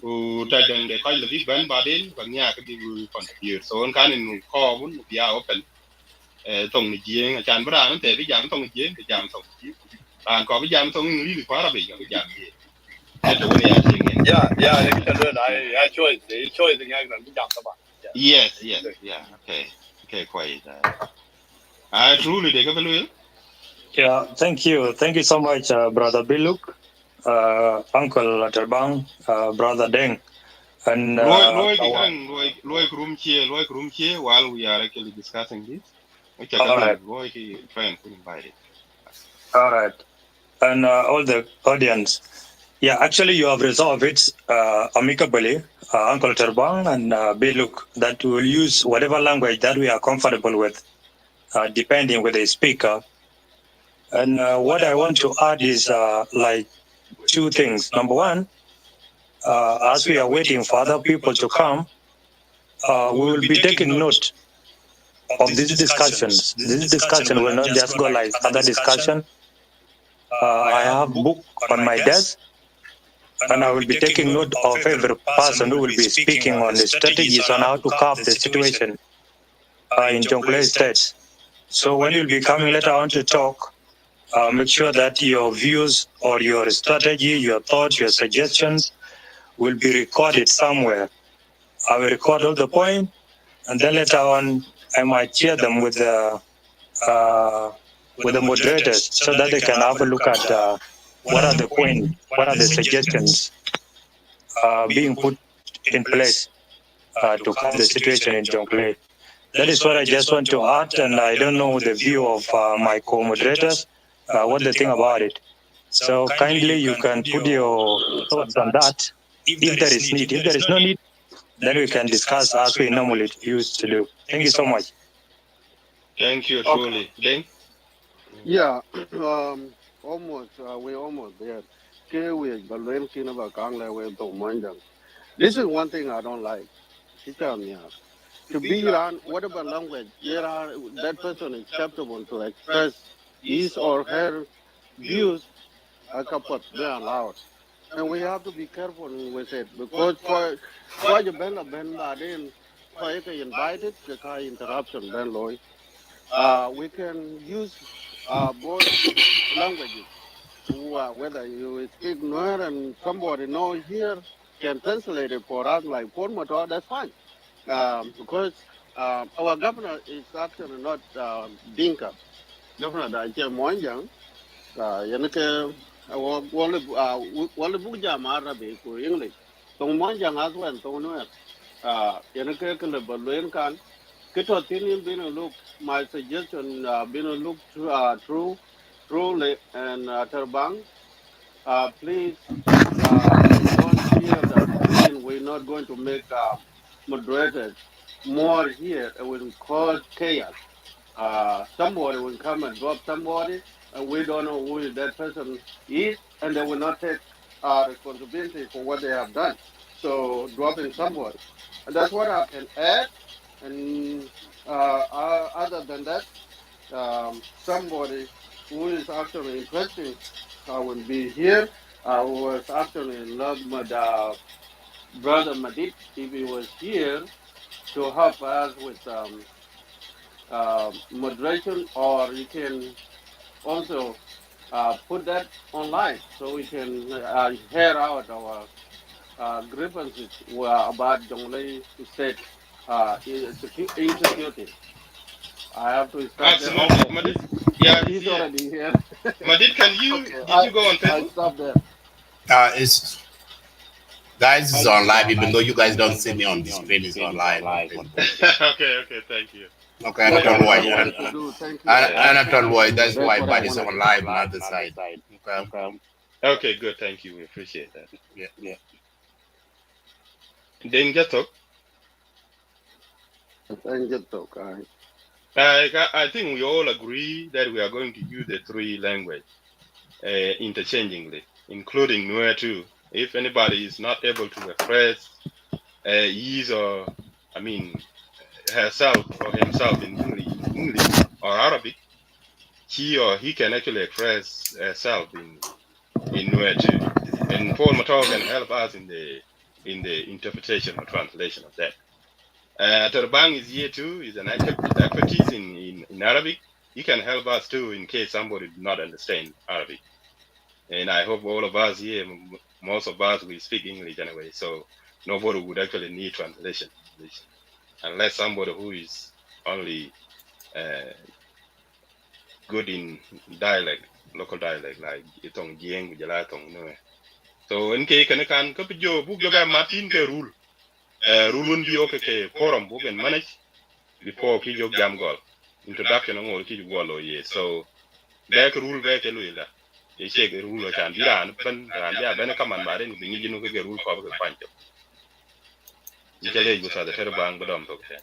who tell them they call the big band but in but yeah could be contribute so on kind in call would be open tong ni jing a chan bra no te bi jam tong jing ke jam tong ji ran ko bi jam tong ni li kwa ra bi jam ji e to ne ya jing en Yeah, they can do it. I choice. The choice in England. We jump about. yes yeah okay quite I truly they go Yeah, thank you so much, brother Biluk, Uncle Terbang, brother Deng, and Loy room here while we are actually discussing this. Okay, all right, Loy try and put invited. all right, and all the audience. Yeah, actually, you have resolved it amicably, Uncle Terbang and Biluk, that we will use whatever language that we are comfortable with, depending with the speaker. And what I want to add is like two things. Number one, as we are waiting for other people to come, we will be taking note of these discussions. This discussion will not just go like other discussion. I have book on my desk, and I will be taking note of every person who will be speaking on the strategies on how to curb the situation in Jonglei State. So when you'll be coming later on to talk, make sure that your views or your strategy, your thoughts, your suggestions will be recorded somewhere. I will record all the point, and then later on, I might share them with the moderators so that they can have a look at what are the points, what are the suggestions being put in place to curb the situation in Jonglei. That is what I just want to add, and I don't know the view of my co-moderators, what they think about it. So kindly, you can put your thoughts on that if there is need. If there is no need, then we can discuss as we normally used to do. Thank you so much. Thank you, truly. Ding? Yeah, almost. We almost there. Okay, we but when king about Kangla, we don't mind them. This is one thing I don't like. She tell me to be around whatever language, that person is acceptable to express his or her views. I can put they are allowed, and we have to be careful with it because for the ben badin, for you can invite it, the kind interruption ben loy. We can use both languages. Whether you speak Nuer and somebody know here can translate it for us like Pormotor, that's fine. Because our governor is actually not Dinka. Governor Dache Moanjang, Yanake, Walla Buja Marabi, English. Tong Moanjang as well, Tong Nuer. Yanake Kalabaluan kan. Kito Tinin been a look, my suggestion been a look through, truly, and Terbang. Please don't fear that we're not going to make moderators more here. It will cause chaos. Somebody will come and drop somebody, and we don't know who that person is, and they will not take responsibility for what they have done. So dropping somebody, and that's what I can add. And other than that, somebody who is actually interesting will be here. I was actually in love with brother Madid if he was here to help us with moderation, or you can also put that online so we can hear out our grievances about Jonglei State insecurity. I have to stop there. Absolutely. Okay, Madid? Yeah, he's he's here. already here. Madid, Okay, did you go on I Facebook? stop there. It's guys is on live, even though you guys don't see me on the screen. Is on live on Facebook. Okay, thank you. Okay, I That's don't know what why. I wanted to do. Thank you. And I don't know why. That's That's why, what I but it's wanted on to do. live on the other side. Okay. Okay, good, thank you. We appreciate that. Yeah. Ding just talk. Thank you, okay. I think we all agree that we are going to use the three language interchangingly, including Nuer too. If anybody is not able to express his or, I mean, herself or himself in English or Arabic, she or he can actually express herself in Nuer too. And Paul Matar can help us in the in the interpretation or translation of that. Terbang is here too. Is an expertise in Arabic. He can help us too in case somebody did not understand Arabic. And I hope all of us here, most of us, we speak English anyway, so nobody would actually need translation, unless somebody who is only good in dialect, local dialect, like itong Jiang, Jala, tong no. So in case can copy jo book yoga Martin ke rule. Rule won't be okay ke forum book and manage before ki jog jam goal. Introduction on all ki goal ye. So back rule back eluila. Ye shake rule can be ran ran ya ben come and bare ni bingi jinu ke rule ko ke pancho. Jale go sa the terbang bodom to ke.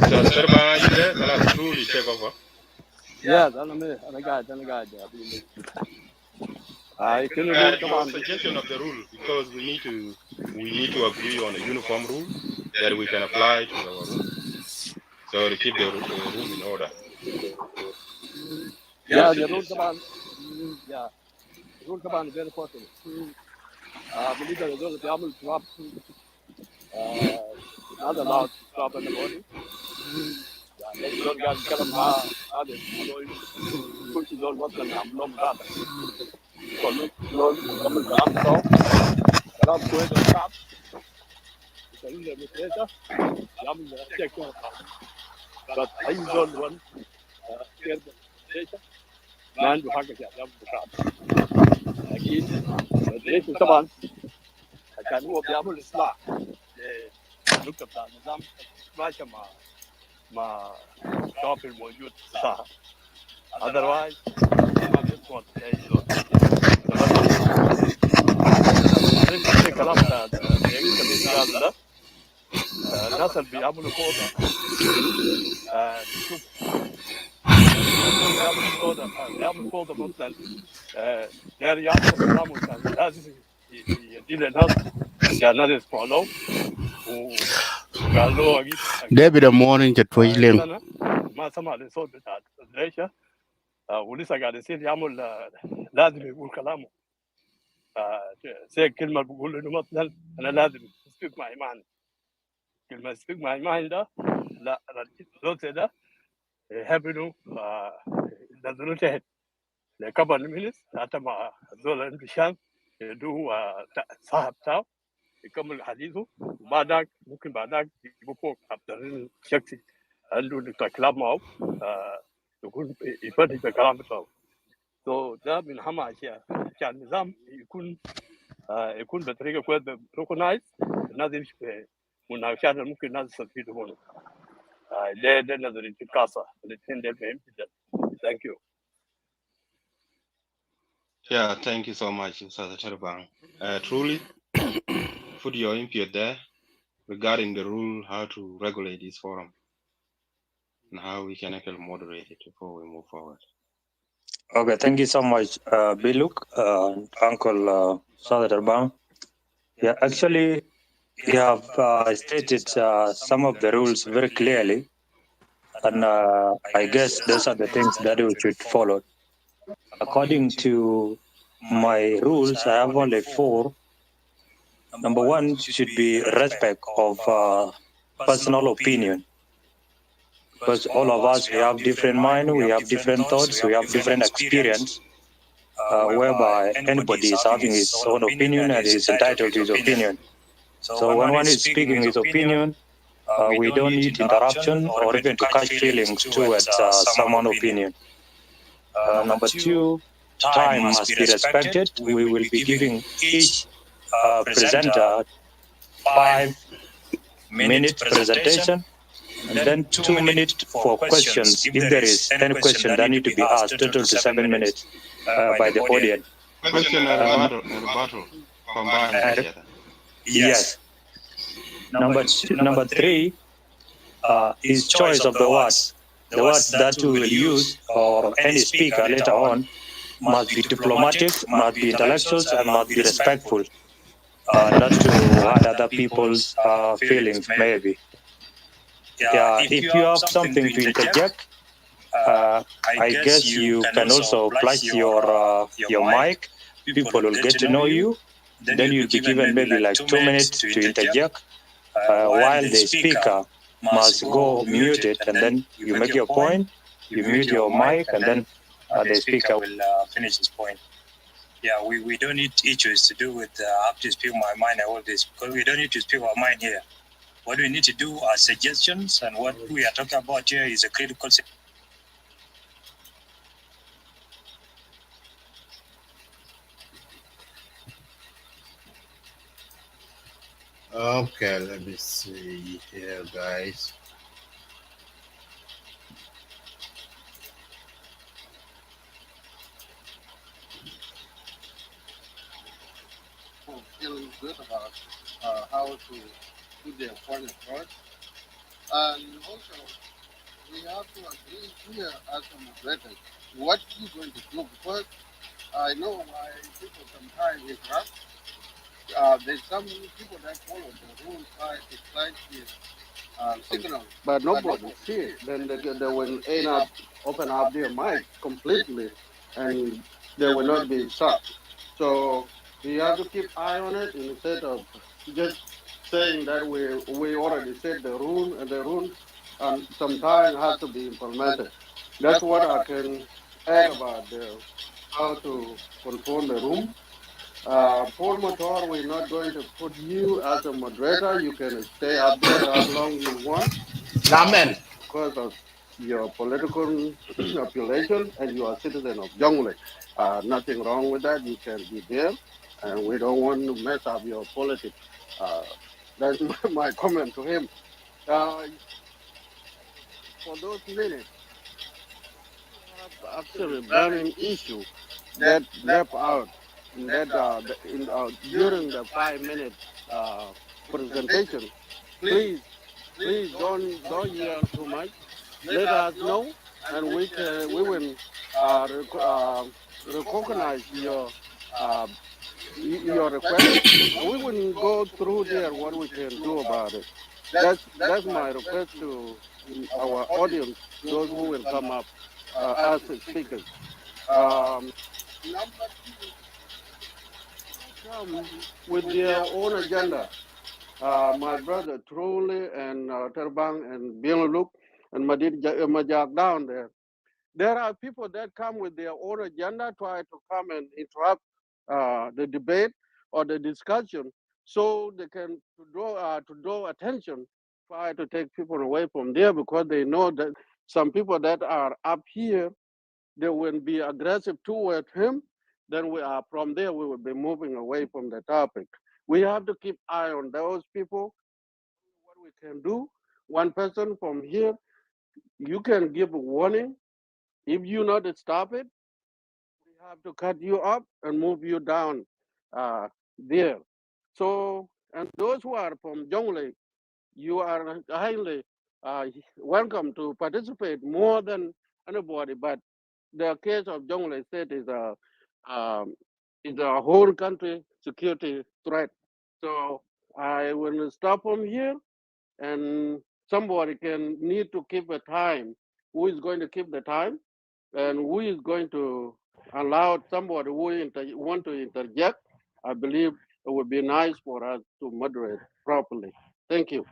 So the terbang is there, kala truly take over. Yeah, أنا قاعد يا أبي. كل رول Your طبعا. suggestion of the rule, because we need to agree on a uniform rule that we can apply to our room. So to keep the room in order. Yeah, the rule طبعا. Yeah, rule طبعا very important. بالنسبة للزول اللي بيعمل swap, not allowed to swap anybody. يعني الزول قاعد يتكلم معاه هذا كل شيء زول مثلا عملهم ذاته. كل زول يكمل كلام بتاعه كلام كويس وصعب. يسوي له ميتريشة يعمل تشيك. بس أي زول وان غير ميتريشة ما عنده حق يعمل مشاعر. أكيد ميتريشة طبعا كان هو بيعمل إصلاح للنقطة بتاع النظام ماشي مع الشعب الموجود صح. otherwise ما بيسمع أي زول. في كلام بتاع الانجليزي ده الناس اللي بيعملوا فوضى شوف بيعمل فوضى مثلا داير يعمل كلامه كان لازم يدي للناس عشان الناس يسمعوا له وقال له اجيب David morning to Twiling. سنه ما سمع الصوت بتاع الريشه ولسه قاعد يصير يعمل لازم يقول كلامه زي كلمه بقول انه مثلا انا لازم speak my mind. كلمه speak my mind ده لا الزول ده يحب انه ينزلوا تحت لكبر المينس حتى مع الزول عنده شان يدوه صاحب بتاعه يكمل حديثه وبعدك ممكن بعدك يجيبوا فوق عبد شخصي عنده كلام معه يكون يفتش الكلام بتاعه. ده من أهم أشياء عشان النظام يكون بطريقة كويسة ريكوجنايز الناس يمشي في مناقشات اللي ممكن الناس يستفيدوا منه. ده نظريتي الخاصة الاثنين دول مهم جدا. Thank you. Yeah, thank you so much, Mr. Terbang. Truly, put your input there regarding the rule, how to regulate this forum, and how we can actually moderate it before we move forward. Okay, thank you so much, Biluk, Uncle Sadar Bang. Yeah, actually, you have stated some of the rules very clearly, and I guess those are the things that we should follow. According to my rules, I have only 4. Number 1 should be respect of personal opinion. Because all of us, we have different mind, we have different thoughts, we have different experience, whereby anybody is having his own opinion and is entitled to his opinion. So when one is speaking his opinion, we don't need interruption or even to catch feelings towards someone's opinion. Number 2, time must be respected. We will be giving each presenter 5-minute presentation, and then 2 minutes for questions. If there is any question that need to be asked, total to 7 minutes by the audience. Question and rebuttal combined together. Yes. Number 3 is choice of the words. The words that we will use, or any speaker later on, must be diplomatic, must be intellectual, and must be respectful, not to hurt other people's feelings, maybe. If you have something to interject, I guess you can also flash your mic. People will get to know you. Then you'll be given maybe like 2 minutes to interject, while the speaker must go muted, and then you make your point, you mute your mic, and then the speaker will finish his point. Yeah, we don't need issues to do with I have to speak my mind and all this, because we don't need to speak our mind here. What we need to do are suggestions, and what we are talking about here is a critical. Okay, let me see here, guys. Feeling good about how to put their point across. And also, we have to agree here as a moderator what you're going to do, because I know why people sometimes interrupt. There's some people that follow the rules by signal, but nobody see it. Then they will end up open up their mic completely, and they will not be stopped. So we have to keep eye on it instead of just saying that we already set the rule, and the rule and sometimes has to be implemented. That's what I can add about how to control the room. Paul Motor, we're not going to put you as a moderator. You can stay up there as long you want, Amen. because of your political affiliation, and you are a citizen of Jonglei. Nothing wrong with that. You can be there, and we don't want to mess up your politics. Uh, that's my comment to him. Uh, for those minutes, actually burning issue that left out in that during the 5 minute uh, presentation. Please, please don't yell too much. Let us know, and we will recognize uh, your request, and we will go through there what we can do about it. That's my request to our audience, those who will come up as speakers. Number two, come with their own agenda. My brother Truly and Terbang and Bieluluk and Majak down there. There are people that come with their own agenda, try to come and interrupt the debate or the discussion, so they can to draw attention, try to take people away from there, because they know that some people that are up here, they will be aggressive toward him. Then we are from there. We will be moving away from the topic. We have to keep eye on those people. What we can do, one person from here, you can give a warning. If you not stop it, we have to cut you up and move you down there. So, and those who are from Jonglei, you are highly welcome to participate more than anybody. But the case of Jonglei State is a whole country security threat. So I will stop from here, and somebody can need to keep a time. Who is going to keep the time, and who is going to allow somebody who want to interject? I believe it would be nice for us to moderate properly. Thank you.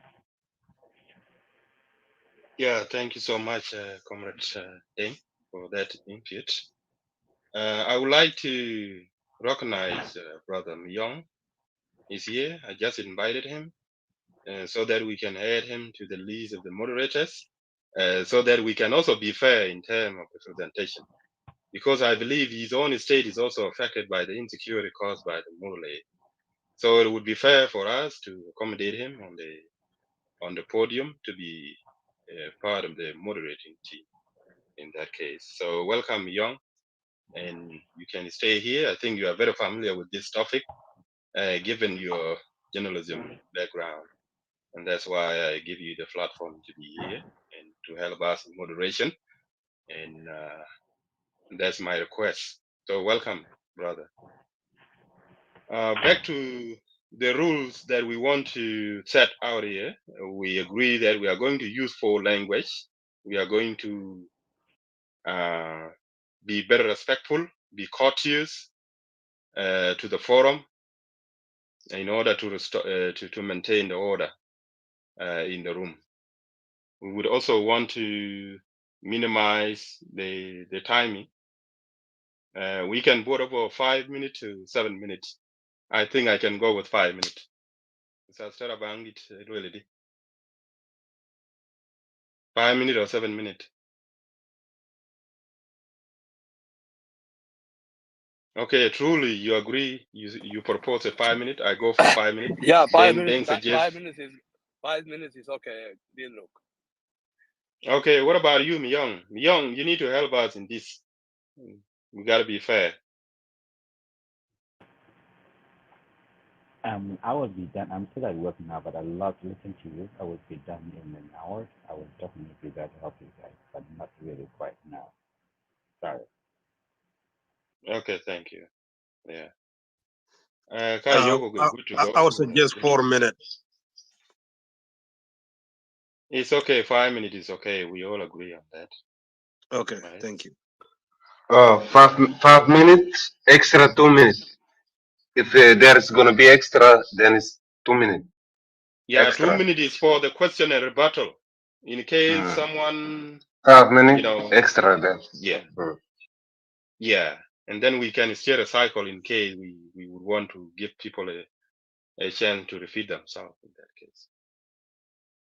Yeah, thank you so much, Comrade Deng, for that input. I would like to recognize Brother Myong. He's here. I just invited him so that we can add him to the list of the moderators, so that we can also be fair in terms of the presentation. Because I believe his own state is also affected by the insecurity caused by the Murle. So it would be fair for us to accommodate him on the podium to be part of the moderating team in that case. So welcome, Young, and you can stay here. I think you are very familiar with this topic, given your journalism background, and that's why I give you the platform to be here and to help us in moderation. And that's my request. So welcome, brother. Back to the rules that we want to set out here. We agree that we are going to use 4 language. We are going to be very respectful, be courteous to the forum in order to restore to maintain the order in the room. We would also want to minimize the timing. We can put over 5 minutes to 7 minutes. I think I can go with 5 minutes. So instead of it really 5 minutes or 7 minutes. Okay, truly, you agree? You propose a 5 minutes. I go for 5 minutes. Yeah, 5 minutes. Then suggest 5 minutes is okay. Deal look. Okay, what about you, Myung? Myung, you need to help us in this. We gotta be fair. I will be done. I'm still at work now, but I love to listen to you. I will be done in an hour. I will definitely be there to help you guys, but not really quite now. Sorry. Okay, thank you. Yeah. I, Good to go. I would suggest 4 minutes. It's okay. 5 minutes is okay. We all agree on that. Okay, Right? thank you. 5 minutes, extra 2 minutes. If there's gonna be extra, then it's 2 minutes. Yeah, Extra. 2 minutes is for the question and rebuttal. In case someone 5 minutes extra then. Yeah. Yeah. And then we can steer a cycle in case we would want to give people a chance to refeed themselves in that case.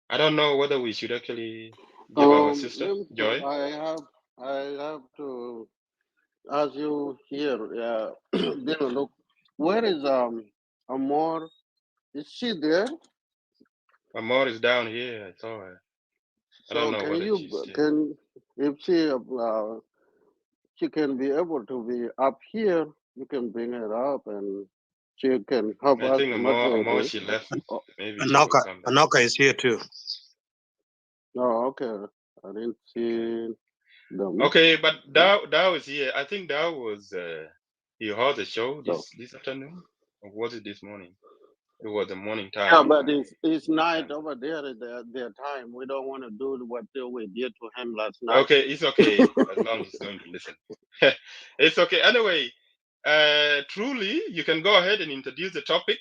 I don't know whether we should actually give our sister Joy. I have to ask you here. Yeah, look, where is Amor? Is she there? Amor is down here. I saw her. I don't So know can whether you she's still. if she can be able to be up here, you can bring her up and she can help I us think moderate Amor it. she left. Maybe she will Anoka, come back. Anoka is here too. Oh, okay. I didn't see them. Okay, but Dow is here. I think Dow was he heard the show this afternoon, or was it this morning? It was the morning time. Yeah, but it's night over there at their time. We don't want to do what we did to him last night. Okay, it's okay as long as he's going to listen. It's okay. Anyway, truly, you can go ahead and introduce the topic.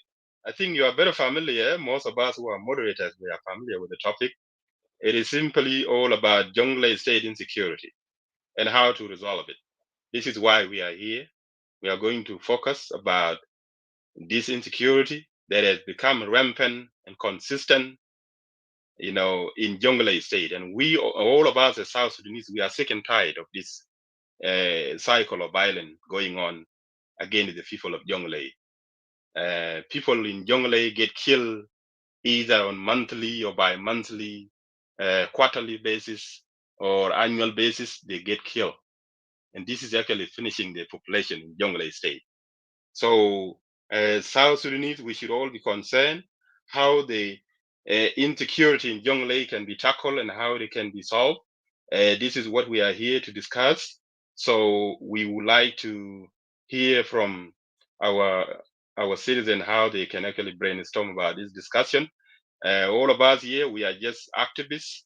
I think you are very familiar. Most of us who are moderators, we are familiar with the topic. It is simply all about Jonglei state insecurity and how to resolve it. This is why we are here. We are going to focus about this insecurity that has become rampant and consistent, in Jonglei state. And we, all of us as South Sudanese, we are sick and tired of this cycle of violence going on against the people of Jonglei. People in Jonglei get killed either on monthly or bi-monthly, quarterly basis or annual basis. They get killed, and this is actually finishing the population in Jonglei state. So, as South Sudanese, we should all be concerned how the insecurity in Jonglei can be tackled and how it can be solved. This is what we are here to discuss. So we would like to hear from our citizens how they can actually brainstorm about this discussion. All of us here, we are just activists,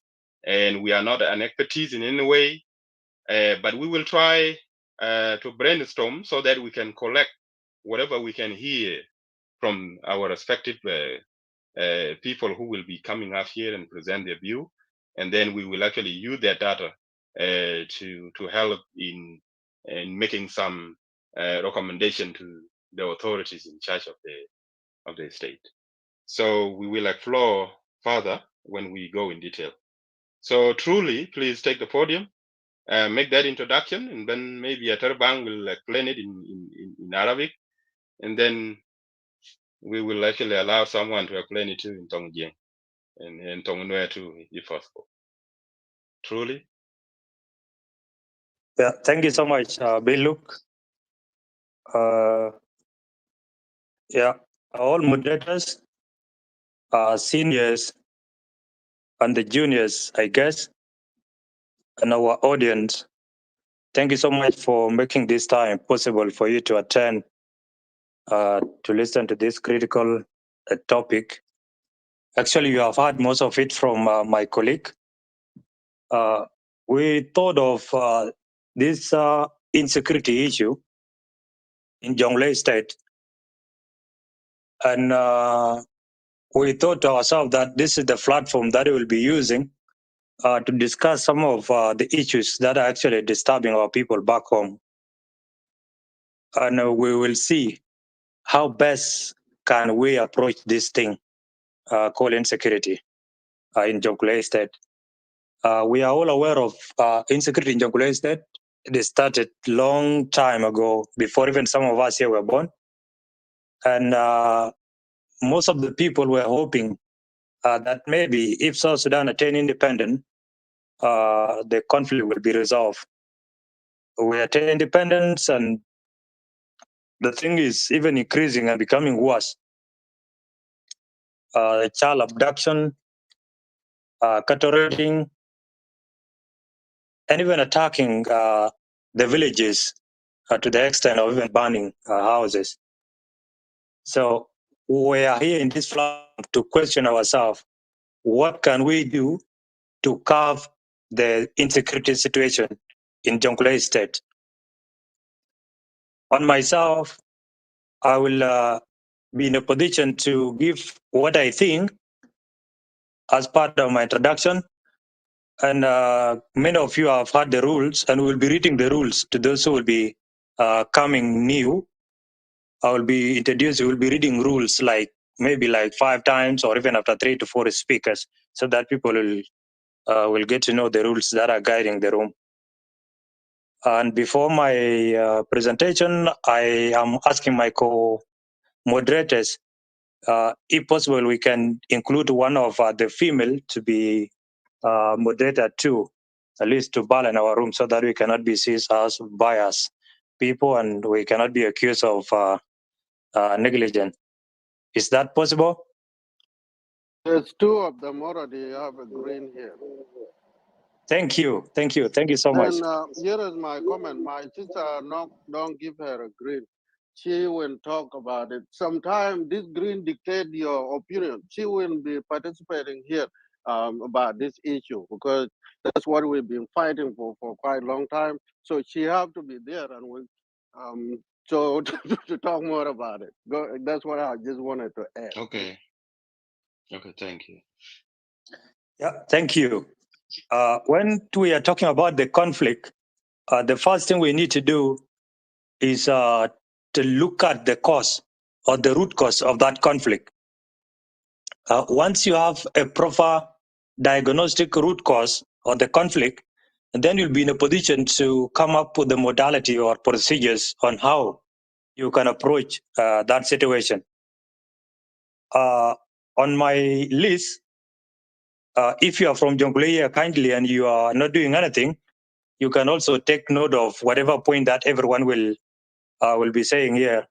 and we are not an expertise in any way. But we will try to brainstorm so that we can collect whatever we can hear from our respective people who will be coming up here and present their view, and then we will actually use that data to help in making some recommendation to the authorities in charge of the state. So we will explore further when we go in detail. So truly, please take the podium, make that introduction, and then maybe Aterbang will explain it in Arabic, and then we will actually allow someone to explain it too in Tongjing and Tongnue too, if possible. Truly. Yeah, thank you so much, Biluk. Yeah, all moderators, seniors, and the juniors, I guess, and our audience. Thank you so much for making this time possible for you to attend, to listen to this critical topic. Actually, you have heard most of it from my colleague. We thought of this insecurity issue in Jonglei State, and we thought to ourselves that this is the platform that we will be using to discuss some of the issues that are actually disturbing our people back home, and we will see how best can we approach this thing called insecurity in Jonglei State. We are all aware of insecurity in Jonglei State. It started long time ago, before even some of us here were born. And most of the people were hoping that maybe if South Sudan attain independence, the conflict will be resolved. We attain independence, and the thing is even increasing and becoming worse. Child abduction, cattle raiding, and even attacking the villages to the extent of even burning houses. So we are here in this platform to question ourselves, what can we do to curb the insecurity situation in Jonglei State? On myself, I will be in a position to give what I think as part of my introduction. And many of you have heard the rules, and we'll be reading the rules to those who will be coming new. I will be introducing, we'll be reading rules like maybe like 5 times or even after 3 to 4 speakers, so that people will get to know the rules that are guiding the room. And before my presentation, I am asking my co-moderators, if possible, we can include one of the female to be moderator too, at least to balance our room, so that we cannot be seen as biased people and we cannot be accused of negligence. Is that possible? There's 2 of them already have a green here. Thank you so much. And here is my comment. My sister, don't give her a green. She will talk about it. Sometimes this green dictate your opinion. She will be participating here about this issue, because that's what we've been fighting for quite a long time. So she have to be there, and we so to talk more about it. That's what I just wanted to add. Okay. Okay, thank you. Yeah, thank you. When we are talking about the conflict, the first thing we need to do is to look at the cause or the root cause of that conflict. Once you have a proper diagnostic root cause of the conflict, then you'll be in a position to come up with the modality or procedures on how you can approach that situation. On my list, if you are from Jonglei kindly and you are not doing anything, you can also take note of whatever point that everyone will be saying here.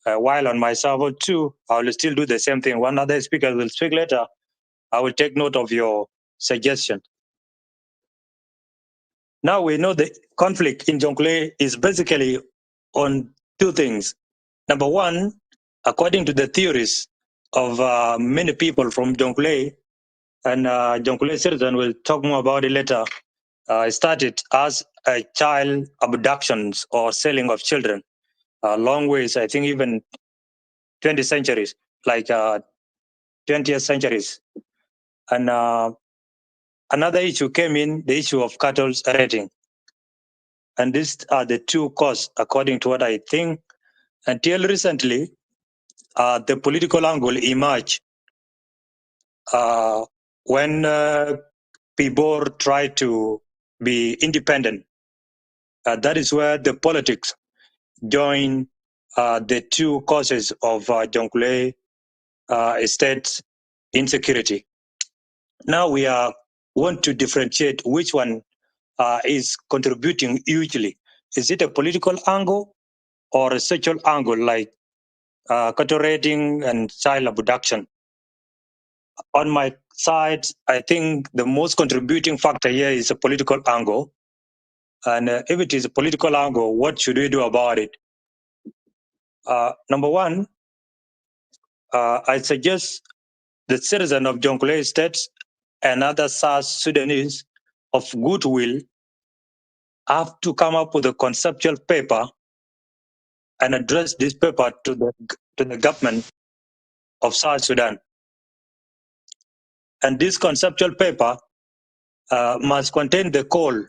While on my server too, I will still do the same thing. One other speaker will speak later. I will take note of your suggestion. Now we know the conflict in Jonglei is basically on 2 things. Number one, according to the theories of many people from Jonglei, and Jonglei citizen will talk more about it later, it started as a child abductions or selling of children. Long ways, I think even 20 centuries, like 20th centuries. And another issue came in, the issue of cattle raiding. And these are the 2 causes, according to what I think. Until recently, the political angle emerged when Pibor tried to be independent. That is where the politics join the 2 causes of Jonglei state insecurity. Now we want to differentiate which one is contributing hugely. Is it a political angle or a social angle like cattle raiding and child abduction? On my side, I think the most contributing factor here is a political angle. And if it is a political angle, what should we do about it? Number one, I suggest the citizen of Jonglei State and other South Sudanese of goodwill have to come up with a conceptual paper and address this paper to the government of South Sudan. And this conceptual paper must contain the call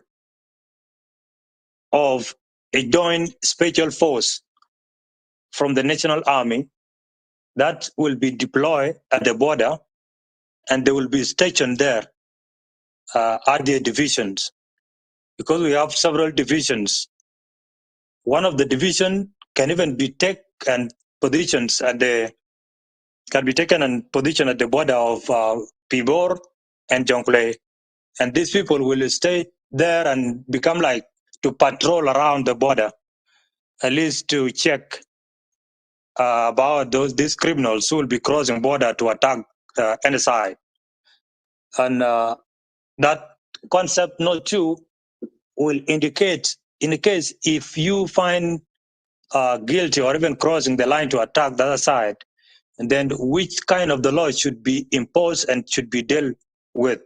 of a joint special force from the National Army that will be deployed at the border, and they will be stationed there at their divisions, because we have several divisions. One of the division can even be taken positions at the border of Pibor and Jonglei, and these people will stay there and become like to patrol around the border, at least to check about these criminals who will be crossing border to attack any side. And that concept note 2 will indicate, in the case if you find guilty or even crossing the line to attack the other side, and then which kind of the law should be imposed and should be dealt with.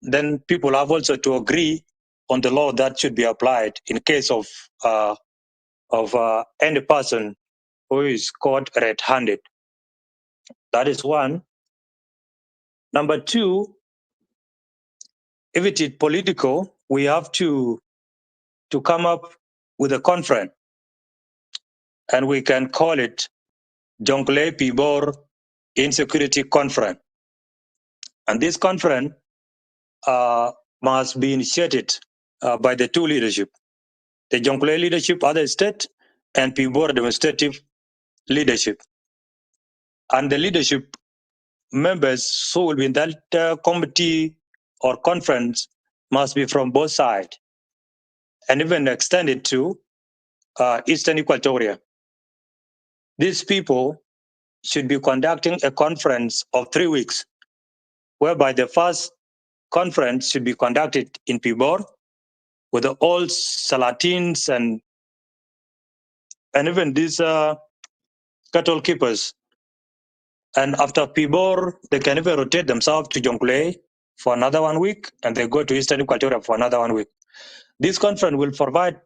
Then people have also to agree on the law that should be applied in case of any person who is caught red-handed. That is one. Number 2, if it is political, we have to come up with a conference, and we can call it Jonglei Pibor Insecurity Conference. And this conference must be initiated by the two leadership, the Jonglei leadership, other state, and Pibor demonstrative leadership. And the leadership members who will be in that committee or conference must be from both sides, and even extended to Eastern Equatoria. These people should be conducting a conference of 3 weeks, whereby the first conference should be conducted in Pibor with the old Salatins and even these cattle keepers. And after Pibor, they can even rotate themselves to Jonglei for another 1 week, and they go to Eastern Equatoria for another 1 week. This conference will provide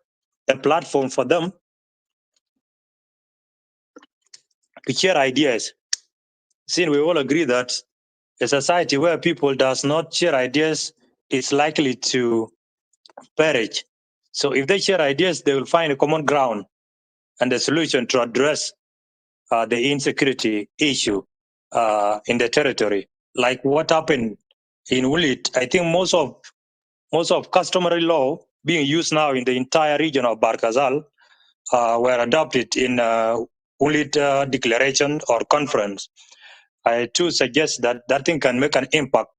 a platform for them to share ideas. Since we all agree that a society where people does not share ideas is likely to perish. So if they share ideas, they will find a common ground and a solution to address the insecurity issue in the territory. Like what happened in Wulit, I think most of customary law being used now in the entire region of Barkazal were adopted in Wulit declaration or conference. I too suggest that that thing can make an impact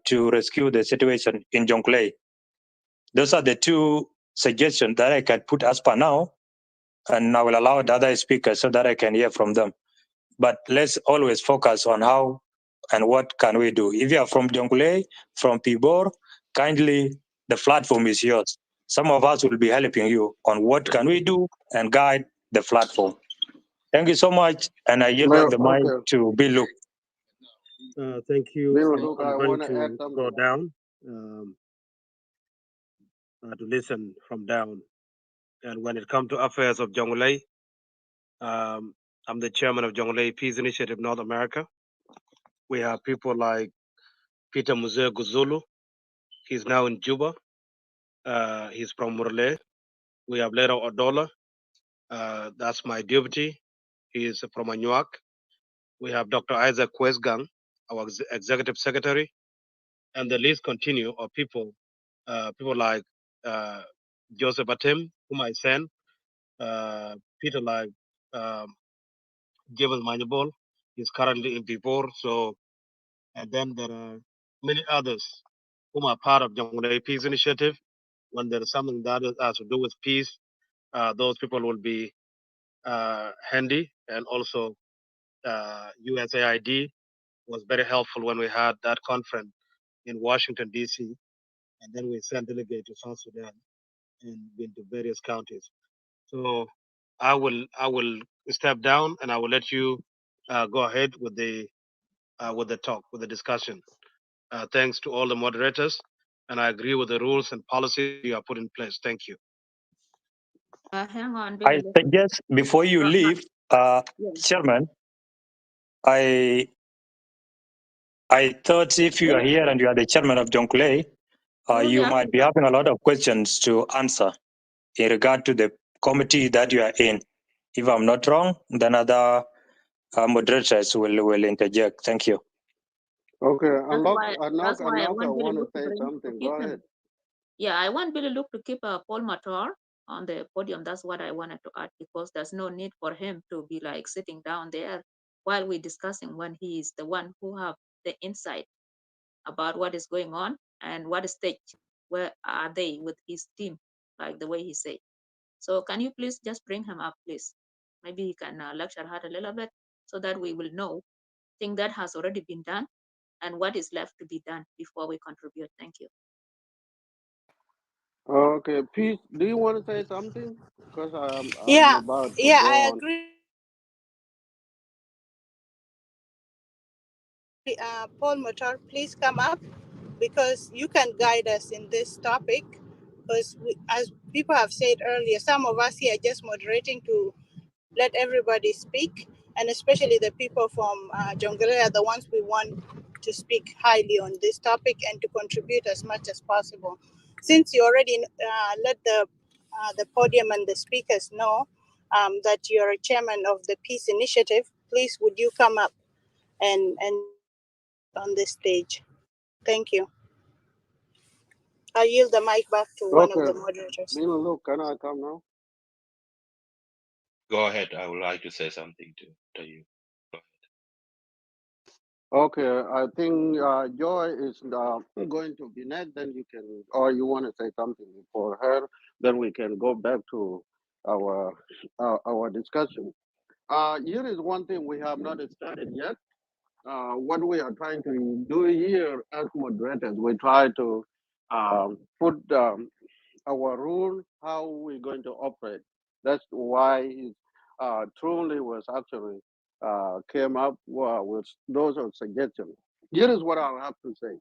to rescue the situation in Jonglei. Those are the two suggestions that I can put as per now, and I will allow the other speakers so that I can hear from them. But let's always focus on how and what can we do. If you are from Jonglei, from Pibor, kindly, the platform is yours. Some of us will be helping you on what can we do and guide the platform. Thank you so much, and I yield back the mic Okay. to Bill Luke. Thank you. Bill, look, I I'm going want to add to something. go down to listen from down. And when it comes to affairs of Jonglei, I'm the chairman of Jonglei Peace Initiative North America. We have people like Peter Muze Guzulu. He's now in Juba. He's from Murle. We have Lero Odola. That's my deputy. He is from Anuak. We have Dr. Isaac Kwesgang, our executive secretary. And the list continue of people like Joseph Atem, whom I sent, Peter like James Manjabol, is currently in Pibor. So, and then there are many others whom are part of Jonglei Peace Initiative. When there is something that has to do with peace, those people will be handy. And also, USAID was very helpful when we had that conference in Washington, D.C. And then we sent delegates to South Sudan and been to various counties. So I will step down and I will let you go ahead with the talk, with the discussion. Thanks to all the moderators. and I agree with the rules and policies you have put in place. Thank you. Hang on, I Billy. suggest before you leave, Yes. Chairman, I thought if you are here and you are the chairman of Jonglei, you might be having a lot of questions to answer in regard to the committee that you are in. If I'm not wrong, then other moderators will interject. Thank you. Okay, That's why I Anoka want Billy want to Look to say bring to something. keep Go ahead. him. Yeah, I want Billy Look to keep Paul Matar on the podium. That's what I wanted to add, because there's no need for him to be like sitting down there while we're discussing, when he is the one who have the insight about what is going on and what stage where are they with his team, like the way he said. So can you please just bring him up, please? Maybe he can lecture her a little bit so that we will know thing that has already been done and what is left to be done before we contribute. Thank you. Okay, Peace, do you want to say something? Because I'm Yeah, about to yeah, go I on. agree. Paul Motor, please come up because you can guide us in this topic. Because as people have said earlier, some of us here are just moderating to let everybody speak, and especially the people from Jonglei are the ones we want to speak highly on this topic and to contribute as much as possible. Since you already let the podium and the speakers know that you're a chairman of the Peace Initiative, please would you come up and on this stage? Thank you. I'll yield the mic back to one of the Okay, moderators. Dina, look, can I come now? Go ahead. I would like to say something to you. Go Okay, I think Joy is going to be next. Then you can, or you want to say something before her. Then we can go back to our our discussion. Here is one thing we have not started yet. What we are trying to do here as moderators, we try to put our rule, how we're going to operate. That's why it truly was actually came up with those of suggestions. Here is what I have to say.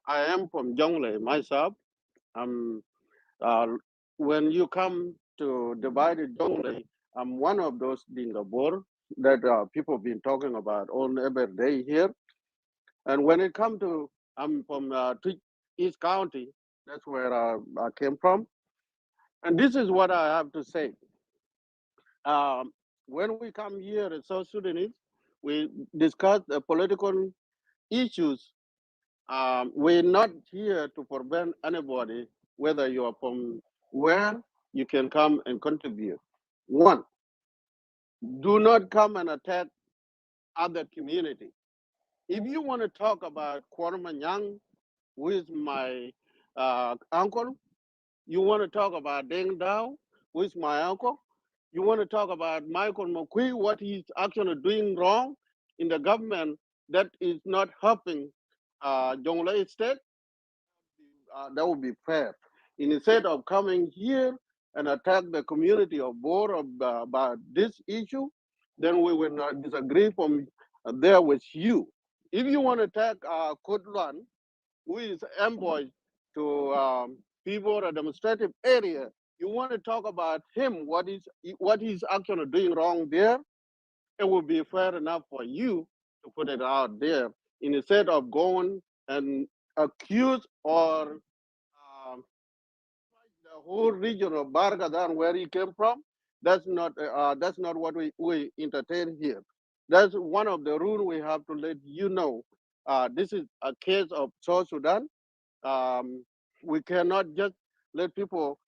I am from Jonglei myself. Um, uh, when you come to divided Jonglei, I'm one of those Dingabor that people have been talking about on every day here. And when it comes to, I'm from East County, that's where I came from. And this is what I have to say. Um, when we come here in South Sudanese, we discuss the political issues. We're not here to prevent anybody, whether you are from where, you can come and contribute. One, do not come and attack other community. If you want to talk about Kwaraman who is my uncle, you want to talk about Deng Dao, who is my uncle, you want to talk about Michael McQueen, what he's actually doing wrong in the government that is not helping Jonglei State, that would be fair. Instead of coming here and attack the community of Bor about this issue, then we will not disagree from there with you. If you want to attack Kutlan, who is envoy to people administrative area, you want to talk about him, what he's actually doing wrong there, it would be fair enough for you to put it out there instead of going and accuse or the whole region of Bargadan where he came from. That's not what we entertain here. That's one of the rules we have to let you know. This is a case of South Sudan. um, we cannot just let people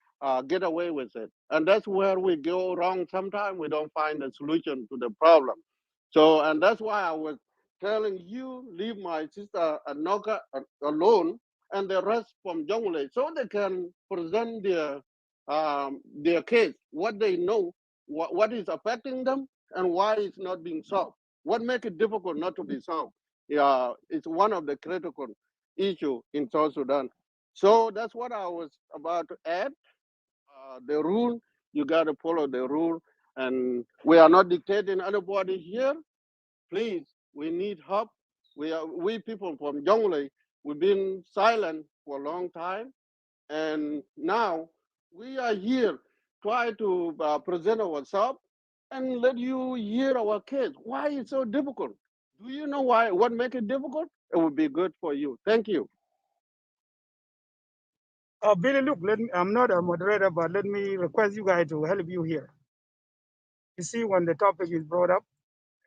get away with it. And that's where we go wrong. Sometimes we don't find a solution to the problem. So, and that's why I was telling you, leave my sister Anoka alone and the rest from Jonglei so they can present their case, what they know, what is affecting them, and why it's not being solved. What makes it difficult not to be solved? Yeah, it's one of the critical issue in South Sudan. So that's what I was about to add. The rule, you got to follow the rule. And we are not dictating anybody here. Please, we need help. We people from Jonglei, we've been silent for a long time. And now we are here, try to present ourselves and let you hear our case. Why it's so difficult? Do you know why? What make it difficult? It would be good for you. Thank you. Billy, look, I'm not a moderator, but let me request you guys to help you here. You see, when the topic is brought up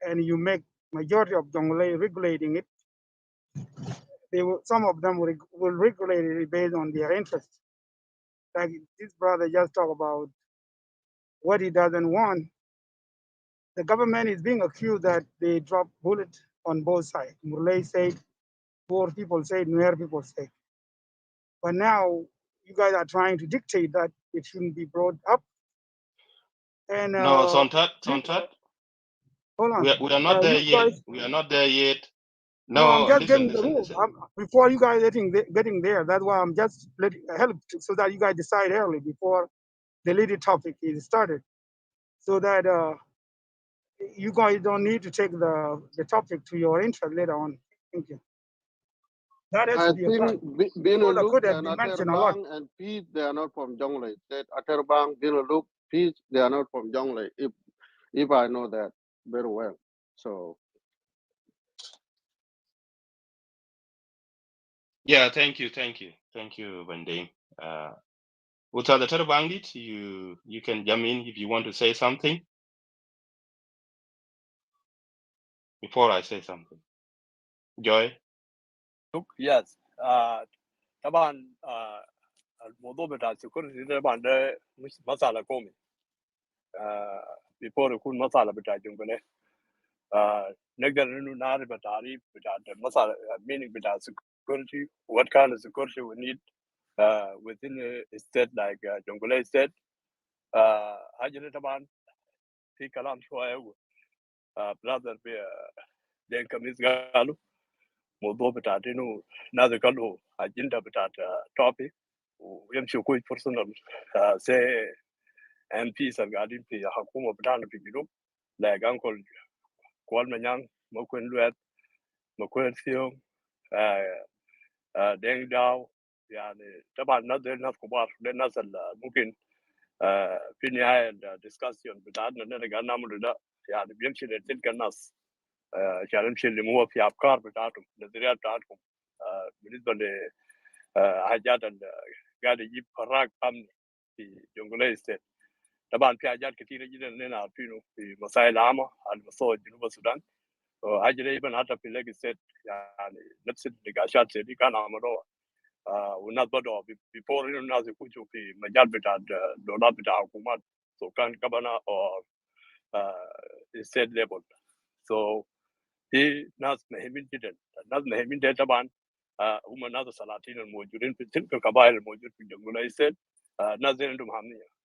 and you make majority of Jonglei regulating it, some of them will regulate it based on their interests. Like this brother just talked about what he doesn't want. The government is being accused that they drop bullets on both sides. Murlay said, poor people say, Nuer people say. But now you guys are trying to dictate that it shouldn't be brought up. And No, Sontat, hold on. we are not there You yet. guys, We are not there yet. no, I'm No, just listen, getting the listen, rules. listen. Before you guys getting there, that's why I'm just help so that you guys decide early before the leading topic is started, so that you guys don't need to take the topic to your interest later on. Thank you. That has to I be applied. think Binuluk Could have and been mentioned a lot. Atterbang and Pete, they are not from Jonglei. That Atterbang, Binuluk, Pete, they are not from Jonglei. If I know that very well. So Yeah, thank you, Bending. Uta the Terabangit, you can jump in if you want to say something before I say something. Joy. Look, yes. طبعا الموضوع بتاع السكيورتي طبعا ده مش مسألة قومي. before يكون مسألة بتاع جنجلة. نقدر إنه نعرف التعريف بتاع المسألة meaning بتاع security, what kind of security we need within a state like Jonglei state. حاجة طبعا في كلام شوية brother دين كميس قالوا موضوع بتاع إنه ناس قالوا أجندة بتاع topic ويمشي كوي personal say MPs قاعدين في حكومة بتاعنا في الجنوب like Uncle كوال منيان مكوين لويت مكوين ثيوم دين داو يعني طبعا ناس كبار الناس ممكن في نهاية الدسكسيون بتاعتنا نرجع نعمل ده يعني بيمشي لتلك الناس عشان نمشي اللي هو في أفكار بتاعتهم النظريات بتاعتهم بالنسبة لحاجات قاعد يجيب فراغ أمني في جنجلي ستيت. طبعا في حاجات كثيرة جدا لنا عارفينه في مسائل عامة على مستوى جنوب السودان وحاجة دي حتى في لاجي ستيت يعني نفس النقاشات دي كان عملوها والناس بدأوا بيفور إنه الناس يخشوا في مجال بتاع الدولار بتاع حكومات سو كان governor or state level. So في ناس مهمين جدا. الناس مهمين ده طبعا هم الناس السلاطين الموجودين في تلك القبائل الموجودة في جنوب ستيت. الناس دي عندهم أهمية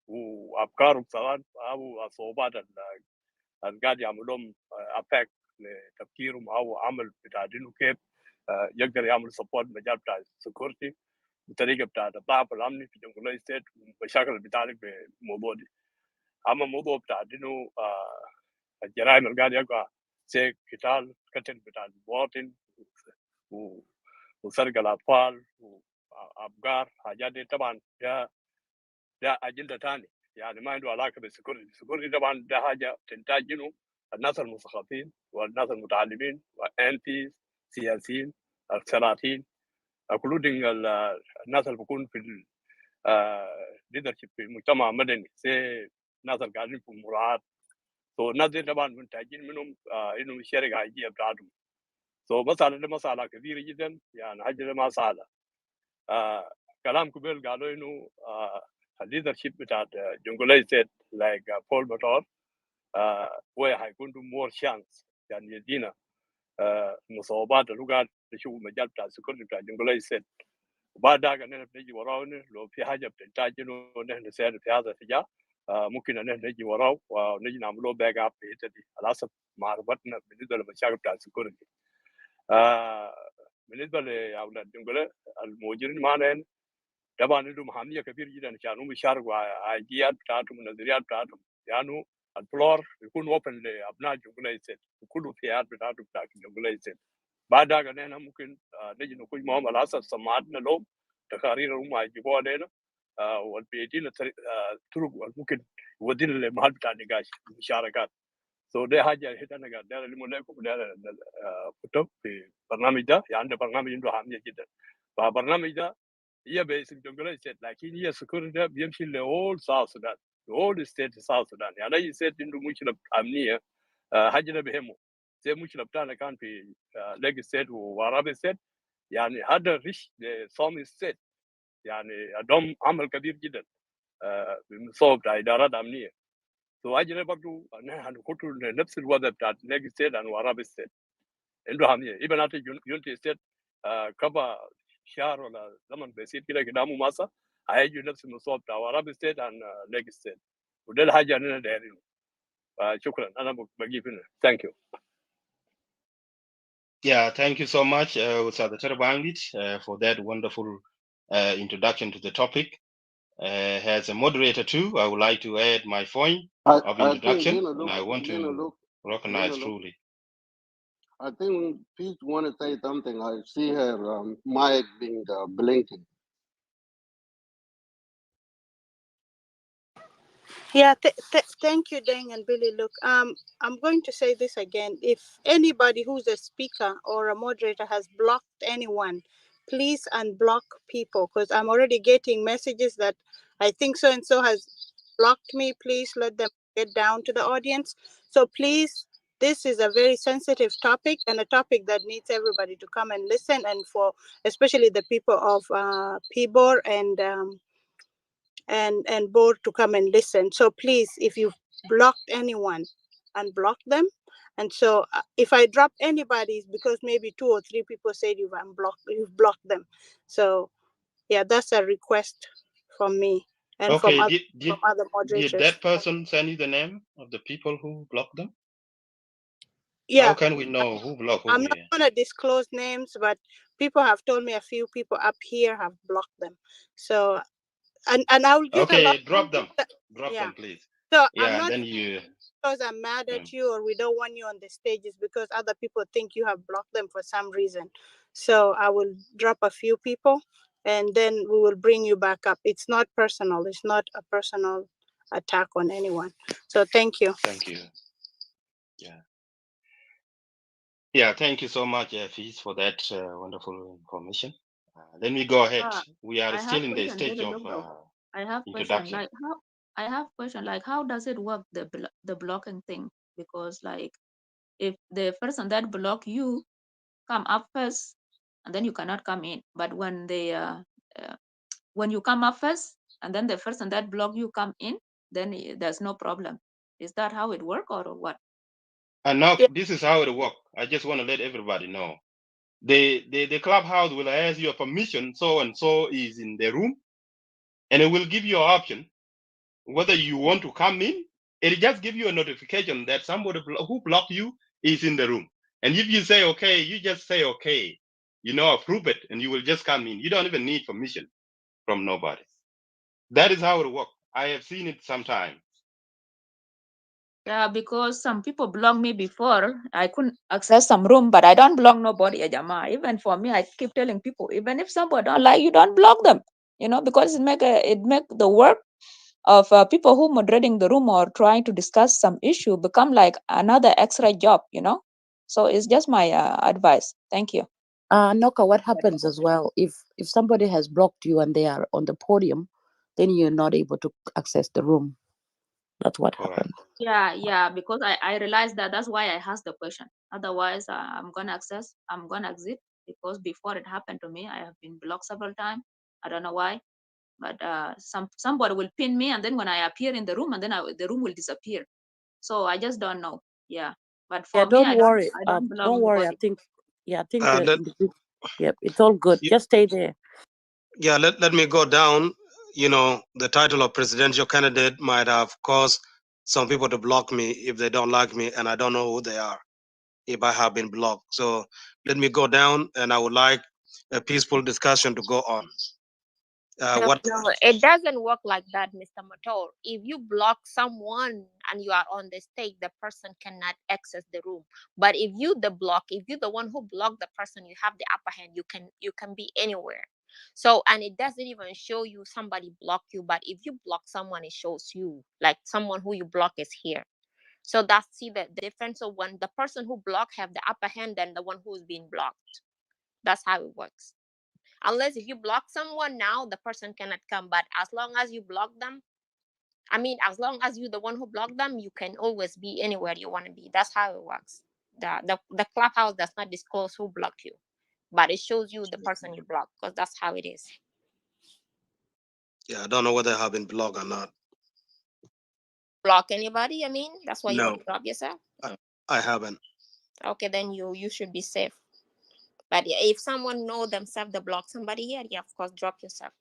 وأفكارهم سواء أو الصعوبات اللي قاعد يعملهم أفكت لتفكيرهم أو عمل بتاع دينه كيف يقدر يعمل سبورت مجال بتاع السكيورتي بطريقه بتاعت الضعف الامني في جنوب ستيت والمشاكل اللي بتعرف بالموضوع دي. اما الموضوع بتاع انه الجرائم اللي قاعد يقع زي قتل بتاع المواطن وسرق الاطفال وابقار حاجات دي طبعا ده اجنده ثاني يعني ما عنده علاقه بالسكيورتي. السكيورتي طبعا ده حاجه تنتاج انه الناس المثقفين والناس المتعلمين والانتي سياسيين السلاطين including الناس اللي بيكون في leadership في المجتمع المدني زي الناس اللي قاعدين في المراعاة. الناس دي طبعا محتاجين منهم انه يشارك حاجيه بتاعتهم. مسألة دي مسألة كبيرة جدا يعني حاجة دي ما سهلة. كلام قبل قالوا انه الليدرشيب بتاعت جنجولي ستيت like بول ماتور وهيكون more chance يعني يدينا المصوبات اللي قاعد نشوف مجال بتاع السكيورتي بتاع جنجولي ستيت. وبعد ذاك نحن بنجي وراه لو في حاجه بتحتاج انه نحن نساعد في هذا الاتجاه ممكن ان نحن نجي وراه ونجي نعمل له باك اب في الحته دي على حسب معرفتنا بالنسبه للمشاكل بتاع السكيورتي. بالنسبه لاولاد جنجولي الموجودين معنا هنا طبعا عندهم اهميه كبيره جدا عشان هم يشاركوا ايديات بتاعتهم والنظريات بتاعتهم يعني الفلور يكون اوبن لابناء جنجولي ستيت وكل الفئات بتاعتهم بتاعت جنجولي ستيت. بعد ذاك نحن ممكن نجي نخش معهم على اساس سماعتنا لهم تقارير هم يجيبوها علينا وبيدينا طرق ممكن يودينا لمحل بتاع النقاش المشاركات. سو ده حاجه انا قاعد داير الم لكم وداير كتب في برنامج ده، يعني برنامج عنده اهميه جدا. فالبرنامج ده هي باسم جونجلاي ستيت، لكن هي سكيورتي ده بيمشي لهول ساوث السودان، هول ستيت ساوث السودان. يعني اي ستيت عنده مشكله امنيه حاجه ده بهمه. زي المشكله بتاعنا كان في ليج ستيت وورابي ستيت، يعني هذا ريش لصومي ستيت، يعني عندهم عمل كبير جدا بمصوب بتاع ادارات امنيه. واجل برضه هنخط نفس الوضع بتاع ليج ستيت وورابي ستيت عنده اهميه. يبقى ناتي يونتي ستيت كبا شهر ولا زمن بسيط كده قدامه ماسا هيجي نفس المصوب بتاع ورابي ستيت عن ليج ستيت، وده الحاجه اللي دايرينه. شكرا، انا بجيب هنا. ثانك يو. Yeah, thank you so much, Ustad Terabangit, for that wonderful introduction to the topic. As a moderator too, I would like to add my point of I think introduction, and I want to recognize look. truly. I think Pete want to say something. I see her mic being blinking. Yeah, thank you, Deng and Billy. Look, I'm going to say this again. If anybody who's a speaker or a moderator has blocked anyone, please unblock people, because I'm already getting messages that I think so and so has blocked me. Please let them get down to the audience. So please, this is a very sensitive topic and a topic that needs everybody to come and listen, and for especially the people of Pibor and board to come and listen. So please, if you've blocked anyone, unblock them. And so if I drop anybody, it's because maybe 2 or 3 people said you've blocked them. So yeah, that's a request from me and Okay, from other moderators. did that person send you the name of the people who blocked them? Yeah. How can we know who blocked who I'm not here? going to disclose names, but people have told me a few people up here have blocked them. So, and I will give a lot. Okay, drop them. Drop Yeah. them, please. So Yeah, I'm not and then you. because I'm mad at you or we don't want you on the stages, because other people think you have blocked them for some reason. So I will drop a few people and then we will bring you back up. It's not personal. It's not a personal attack on anyone. So thank you. Thank you. Yeah. Yeah, thank you so much, Fizz, for that wonderful information. Let me go ahead. We are still in the stage of I have introduction. question, like how I have question like how does it work, the blocking thing? Because like if the person that block you come up first and then you cannot come in, but when they when you come up first and then the person that block you come in, then there's no problem. Is that how it work or what? And now this is how it works. I just want to let everybody know. The clubhouse will ask your permission, so and so is in the room, and it will give you an option whether you want to come in. It just give you a notification that somebody who blocked you is in the room. And if you say okay, you just say okay, approve it, and you will just come in. You don't even need permission from nobody. That is how it works. I have seen it sometimes. Yeah, because some people block me before. I couldn't access some room, but I don't block nobody, Ajama. Even for me, I keep telling people, even if somebody don't like you, don't block them. Because it make the work of people who moderating the room or trying to discuss some issue become like another extra job. So it's just my advice. Thank you. Noka, what happens as well if somebody has blocked you and they are on the podium, then you're not able to access the room. That's what happened. Yeah, because I realized that's why I asked the question. Otherwise, I'm gonna exit, because before it happened to me, I have been blocked several times. I don't know why, but somebody will pin me, and then when I appear in the room, and then the room will disappear. So I just don't know. Yeah, but for me, don't worry. I don't block Don't worry. nobody. I think it's all good. Just stay there. Yeah, let me go down. The title of presidential candidate might have caused some people to block me if they don't like me, and I don't know who they are if I have been blocked. So let me go down, and I would like a peaceful discussion to go on. No, it doesn't work like that, Mr. Mator. If you block someone and you are on the stage, the person cannot access the room. But if you're the one who blocked the person, you have the upper hand. You can be anywhere. So, and it doesn't even show you somebody block you, but if you block someone, it shows you like someone who you block is here. So that's see the difference of when the person who block have the upper hand than the one who's being blocked. That's how it works. Unless if you block someone now, the person cannot come. But as long as you block them, I mean, as long as you're the one who blocked them, you can always be anywhere you want to be. That's how it works. The clubhouse does not disclose who blocked you, but it shows you the person you blocked because that's how it is. Yeah, I don't know whether I have been blocked or not. Block anybody? I mean, that's why you No, want to drop yourself. I haven't. Okay, then you should be safe. But yeah, if someone know themselves to block somebody here, yeah, of course, drop yourself.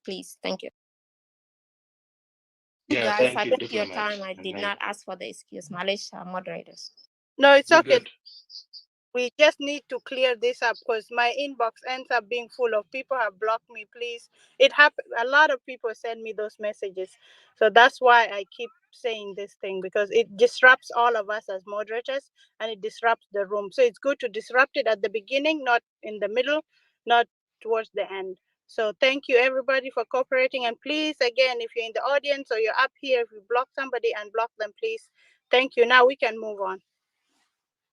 Please, thank you. Yeah, Guys, thank I you, took your diplomat. time. I did not ask for the excuse. Malaysia moderators. No, it's We're okay. good. We just need to clear this up because my inbox ends up being full of people have blocked me. Please, it happened. A lot of people send me those messages, so that's why I keep saying this thing because it disrupts all of us as moderators and it disrupts the room. So it's good to disrupt it at the beginning, not in the middle, not towards the end. So thank you everybody for cooperating, and please, again, if you're in the audience or you're up here, if you block somebody, unblock them, please. Thank you. Now we can move on.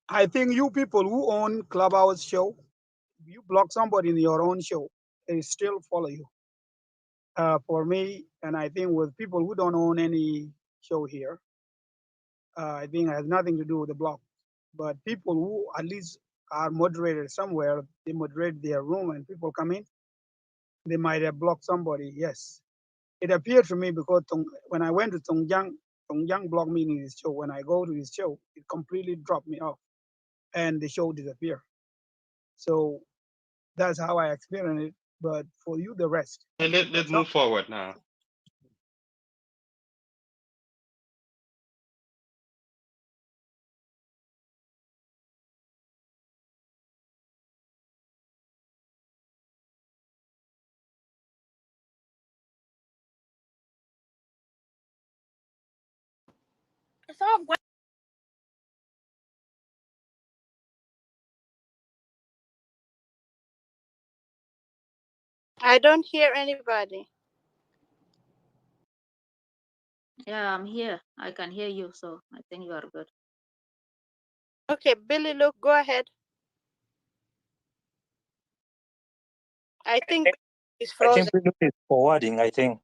I think you people who own Clubhouse show, if you block somebody in your own show, they still follow you. For me, and I think with people who don't own any show here, I think it has nothing to do with the block. But people who at least are moderators somewhere, they moderate their room and people come in, they might have blocked somebody. Yes, it appeared to me because when I went to Tongjang blocked me in his show. When I go to his show, it completely dropped me off and the show disappeared. So that's how I experienced it. But for you, the rest. Hey, let's move forward now. It's all good. I don't hear anybody. Yeah, I'm here. I can hear you, so I think you are good. Okay, Billy, look, go ahead. I think it's I frozen. think Billy is forwarding, I think.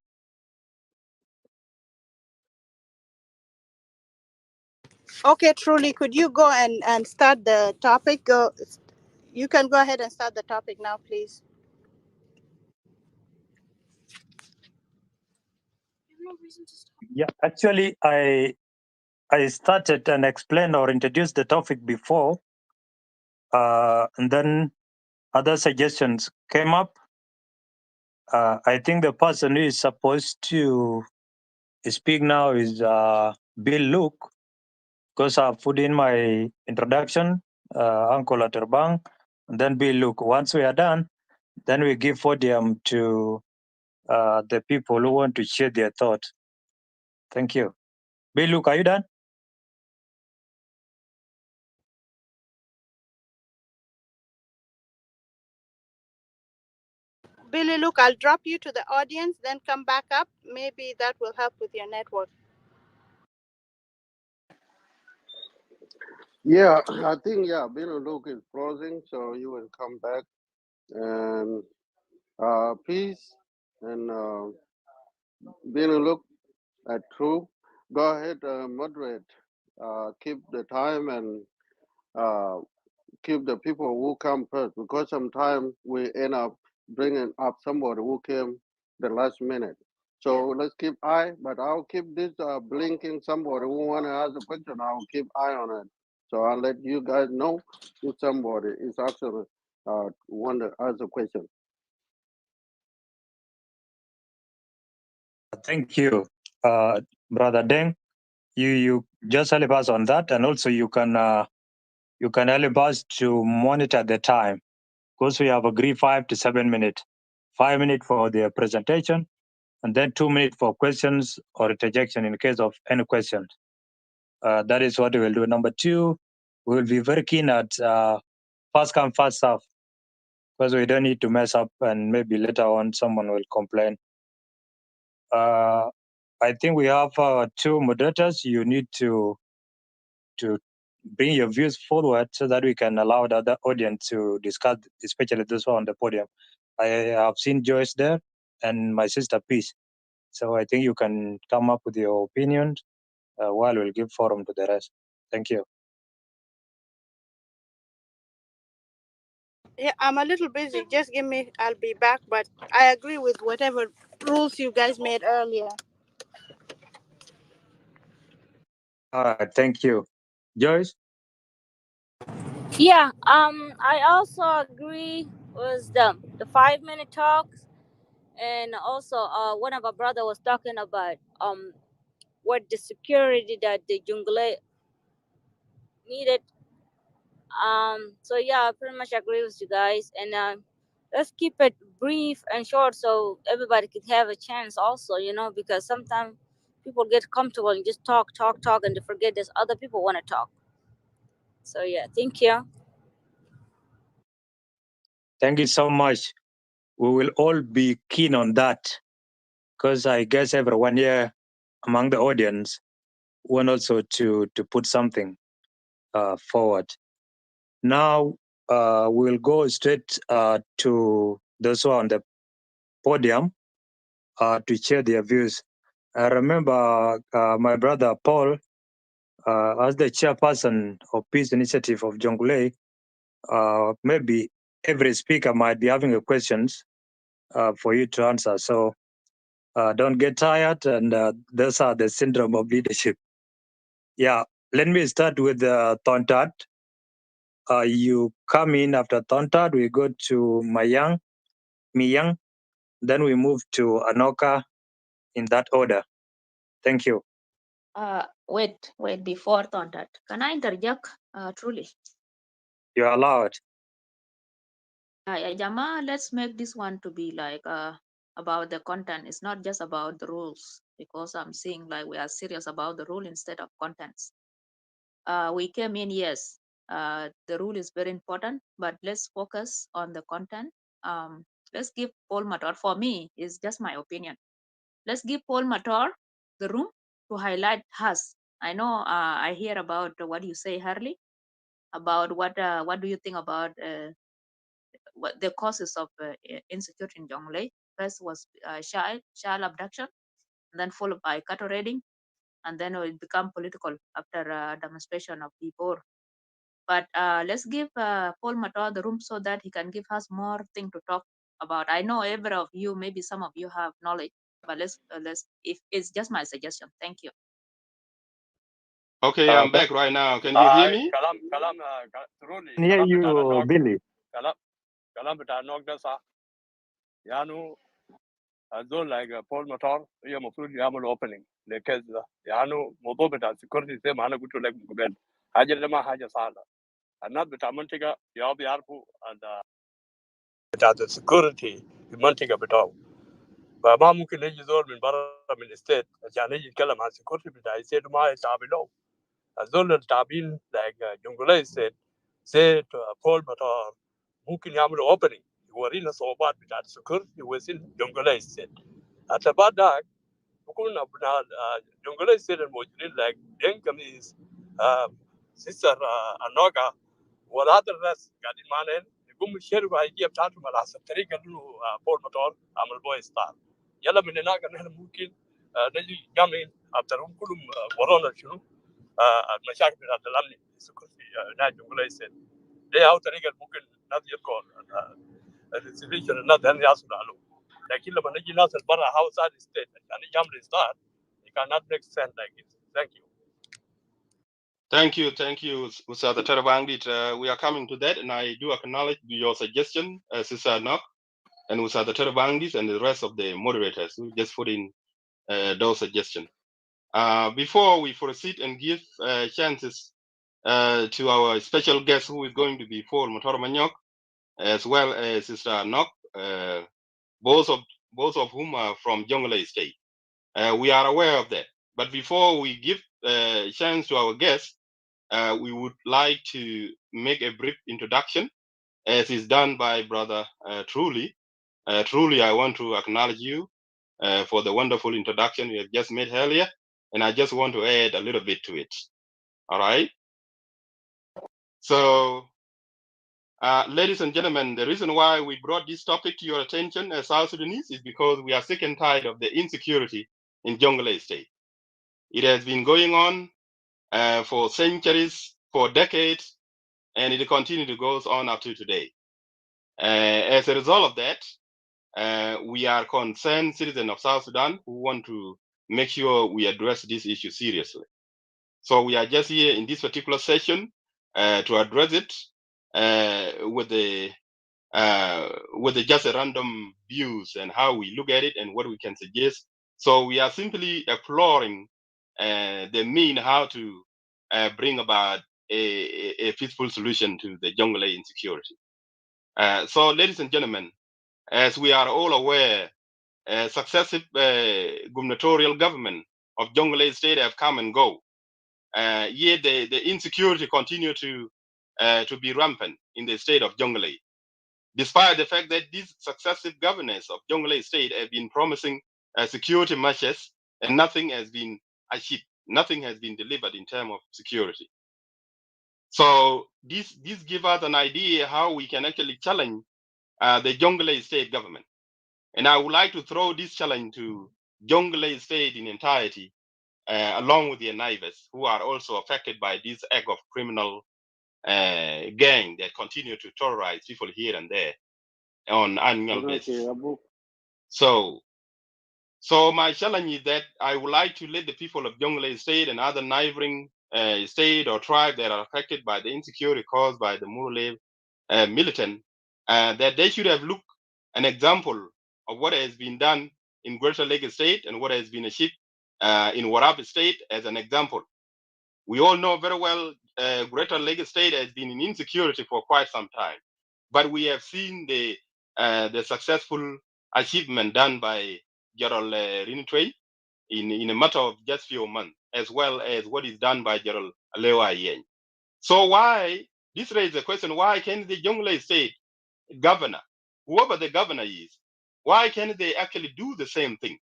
Okay, Truly, could you go and start the topic? You can go ahead and start the topic now, please. Yeah, actually, I started and explained or introduced the topic before, and then other suggestions came up. I think the person who is supposed to speak now is Bill Luke, because I put in my introduction, Uncle Atterbang, and then Bill Luke. Once we are done, then we give podium to the people who want to share their thoughts. Thank you. Bill Luke, are you done? Billy, look, I'll drop you to the audience, then come back up. Maybe that will help with your network. Yeah, I think Bill Luke is closing, so you will come back and peace and Bill Luke at True. Go ahead, moderate. Keep the time and uh, keep the people who come first because sometimes we end up bringing up somebody who came the last minute. So let's keep eye, but I'll keep this blinking somebody who want to ask a question. I'll keep eye on it. So I'll let you guys know if somebody is actually want to ask a question. Thank you, Brother Deng. You just help us on that, and also you can help us to monitor the time, because we have agreed 5 to 7 minutes. 5 minutes for the presentation, and then 2 minutes for questions or interjection in case of any questions. That is what we will do. Number two, we will be very keen at first come, first serve, because we don't need to mess up and maybe later on someone will complain. I think we have two moderators. You need to bring your views forward so that we can allow the other audience to discuss, especially those who are on the podium. I have seen Joyce there and my sister Peace. So I think you can come up with your opinions while we'll give forum to the rest. Thank you. Yeah, I'm a little busy. Just give me, I'll be back. But I agree with whatever rules you guys made earlier. All right, thank you. Joyce? Yeah, I also agree with the 5 minute talks, and also one of our brother was talking about what the security that the Jonglei needed. So yeah, I pretty much agree with you guys, and let's keep it brief and short so everybody can have a chance. Also, because sometimes people get comfortable and just talk, and they forget there's other people want to talk. So yeah, thank you. Thank you so much. We will all be keen on that because I guess everyone here among the audience want also to put something forward. Now we'll go straight to those who are on the podium to share their views. I remember my brother Paul, as the chairperson of Peace Initiative of Jonglei, maybe every speaker might be having a questions for you to answer. So don't get tired, and those are the syndrome of leadership. Yeah, let me start with Tontat. You come in after Tontat, we go to Miyang, then we move to Anoka in that order. Thank you. Wait, before that, can I interject truly? You're allowed. Yeah, Jama, let's make this one to be like about the content. It's not just about the rules, because I'm seeing like we are serious about the rule instead of contents. We came in, yes, the rule is very important, but let's focus on the content. Let's give Paul Mator, for me, it's just my opinion. Let's give Paul Mator the room to highlight us. I know I hear about what you say, Harley, about what do you think about what the causes of insecurity in Jonglei. First was child abduction, and then followed by cattle raiding, and then it become political after demonstration of people. But let's give Paul Matar the room so that he can give us more thing to talk about. I know every of you, maybe some of you have knowledge, but let's if it's just my suggestion. Thank you. Okay, I'm back right now. Can you hear me? Kalam truly. Near you, Billy. Kalam bita nok da sa. Yanu azol like Paul Motor. You mufrud yamal opening. Lekez yanu modo bita security se mana gutu like mukubel. Haja lema haja sala. Anad bita mantiga yabi arpu and bita the security mantiga bita. فما ممكن يجي زول من برا من الستيت عشان يجي يتكلم عن سكورتي بتاع الستيت وما يتابع له. الزول التابعين like جونجلاي ستيت سيت بول مطار ممكن يعملوا اوبننج يورينا صعوبات بتاع السكورتي وزين جونجلاي ستيت. حتى بعد ذاك بكون ابناء جونجلاي ستيت الموجودين like دينكميز سيستر انوغا والهذا الناس قاعدين معنا يقوموا يشاركوا الايديا بتاعتهم على حسب طريقه انه بول مطار عمل بوي ستار. يلا من هناك نحن ممكن نجي جامعين ابترهم كلهم ورانا شنو المشاكل بتاعت الامن السكرتي نادي جونجلاي ستيت. دي او طريقه ممكن الناس يلقوا الانستليشن الناس هن يحصلوا عليه. لكن لما نجي ناس برا outside ستيت عشان يعملوا ستار it cannot make sense like this. Thank you. Thank you, Usada Terabangit. We are coming to that, and I do acknowledge your suggestion, Sister Nok, and Usada Terabangit, and the rest of the moderators who just put in those suggestions. Before we proceed and give chances to our special guest who is going to be Paul Motoromanyok, as well as Sister Nok, both of whom are from Jonglei State. We are aware of that. But before we give a chance to our guests, we would like to make a brief introduction as is done by Brother Truly. Truly, I want to acknowledge you for the wonderful introduction you have just made earlier, and I just want to add a little bit to it. All right. So, ladies and gentlemen, the reason why we brought this topic to your attention as South Sudanese is because we are sick and tired of the insecurity in Jonglei State. It has been going on for centuries, for decades, and it continues to go on up to today. As a result of that, we are concerned citizens of South Sudan who want to make sure we address this issue seriously. So we are just here in this particular session to address it with the just a random views and how we look at it and what we can suggest. So we are simply exploring the mean how to bring about a peaceful solution to the Jonglei insecurity. So, ladies and gentlemen, as we are all aware, successive gubernatorial government of Jonglei State have come and go. Yet the insecurity continue to be rampant in the state of Jonglei, despite the fact that these successive governors of Jonglei State have been promising security measures and nothing has been achieved, nothing has been delivered in terms of security. So this gives us an idea how we can actually challenge the Jonglei State government. And I would like to throw this challenge to Jonglei State in entirety, along with their neighbors who are also affected by this act of criminal gang that continue to terrorize people here and there on annual basis. So my challenge is that I would like to let the people of Jonglei State and other neighboring state or tribe that are affected by the insecurity caused by the Murle militant, that they should have looked an example of what has been done in Greater Lagos State and what has been achieved in Warab State as an example. We all know very well Greater Lagos State has been in insecurity for quite some time, but we have seen the successful achievement done by Gerald Rinitwey in a matter of just few months, as well as what is done by Gerald Alewa Yen. So why, this raises the question, why can't the Jonglei State governor, whoever the governor is, why can't they actually do the same thing?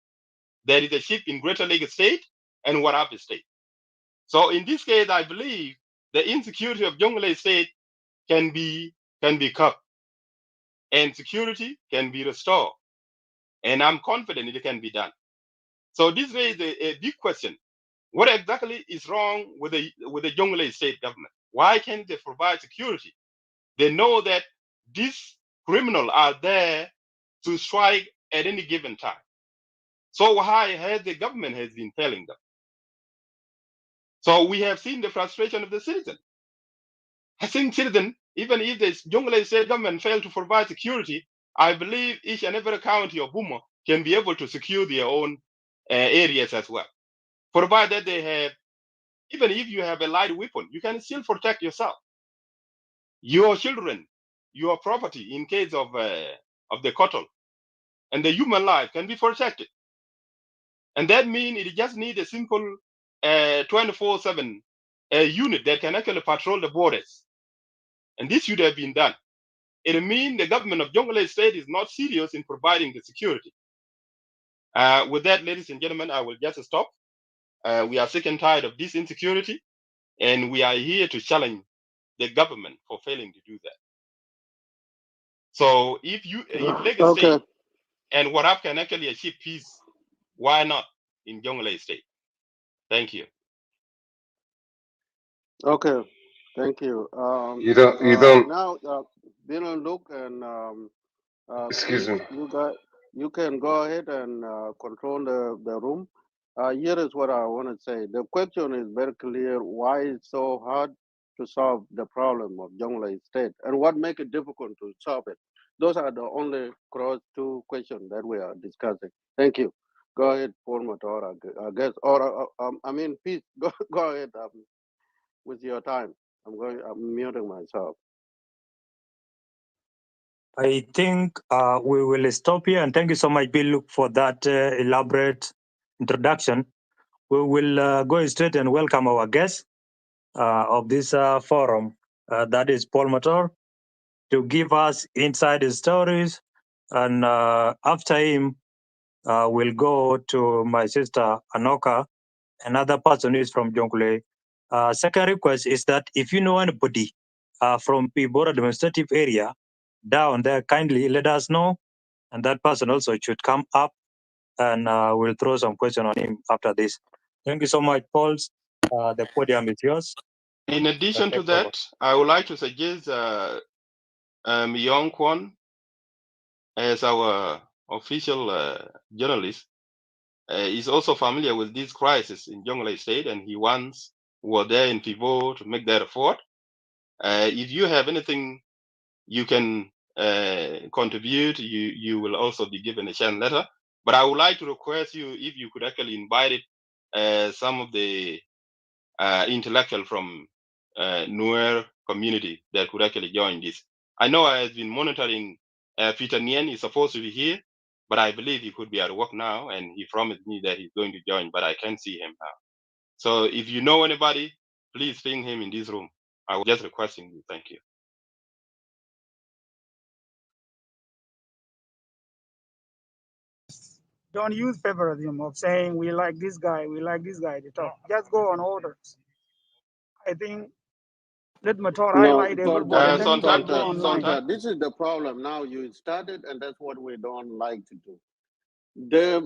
There is a shift in Greater Lagos State and Warab State. So in this case, I believe the insecurity of Jonglei State can be cut and security can be restored. And I'm confident it can be done. So this raises a big question. What exactly is wrong with the Jonglei State government? Why can't they provide security? They know that these criminals are there to strike at any given time. So why has the government has been failing them? So we have seen the frustration of the citizen. I think citizen, even if the Jonglei State government failed to provide security, I believe each and every county of Buma can be able to secure their own areas as well. Provided they have, even if you have a light weapon, you can still protect yourself, your children, your property in case of the cattle, and the human life can be protected. And that means it just needs a simple 24/7 unit that can actually patrol the borders. And this should have been done. It means the government of Jonglei State is not serious in providing the security. With that, ladies and gentlemen, I will just stop. We are sick and tired of this insecurity, and we are here to challenge the government for failing to do that. So if Lagos State and Warab can actually achieve peace, why not in Jonglei State? Thank you. Okay, thank you. You don't. Now, Dylan, look, and Excuse please, me. you can go ahead and control the room. Here is what I want to say. The question is very clear. Why it's so hard to solve the problem of Jonglei State, and what make it difficult to solve it? Those are the only cross two questions that we are discussing. Thank you. Go ahead, Paul Matora, I guess, or I mean, please go ahead with your time. I'm muting myself. I think we will stop here, and thank you so much, Bill, for that elaborate introduction. We will go straight and welcome our guest of this forum. That is Paul Mator. to give us inside stories. And after him, we'll go to my sister Anoka, another person who is from Jonglei. Second request is that if you know anybody from Pibora administrative area down there, kindly let us know. And that person also should come up, and we'll throw some question on him after this. Thank you so much, Paul. The podium is yours. In addition to that, I would like to suggest Yong Kwon as our official journalist. Is also familiar with this crisis in Jonglei State, and he once was there in Pivo to make that effort. If you have anything you can contribute, you will also be given a chance later. But I would like to request you if you could actually invite some of the intellectual from Nuer community that could actually join this. I know I have been monitoring Peter Nien is supposed to be here, but I believe he could be at work now, and he promised me that he's going to join, but I can't see him now. So if you know anybody, please ping him in this room. I was just requesting you. Thank you. Don't use favoritism of saying we like this guy, we like this guy to talk. Just go on orders. I think let Mator No, highlight everybody and then you guys go online. Sonta, this is the problem. Now you started, and that's what we don't like to do.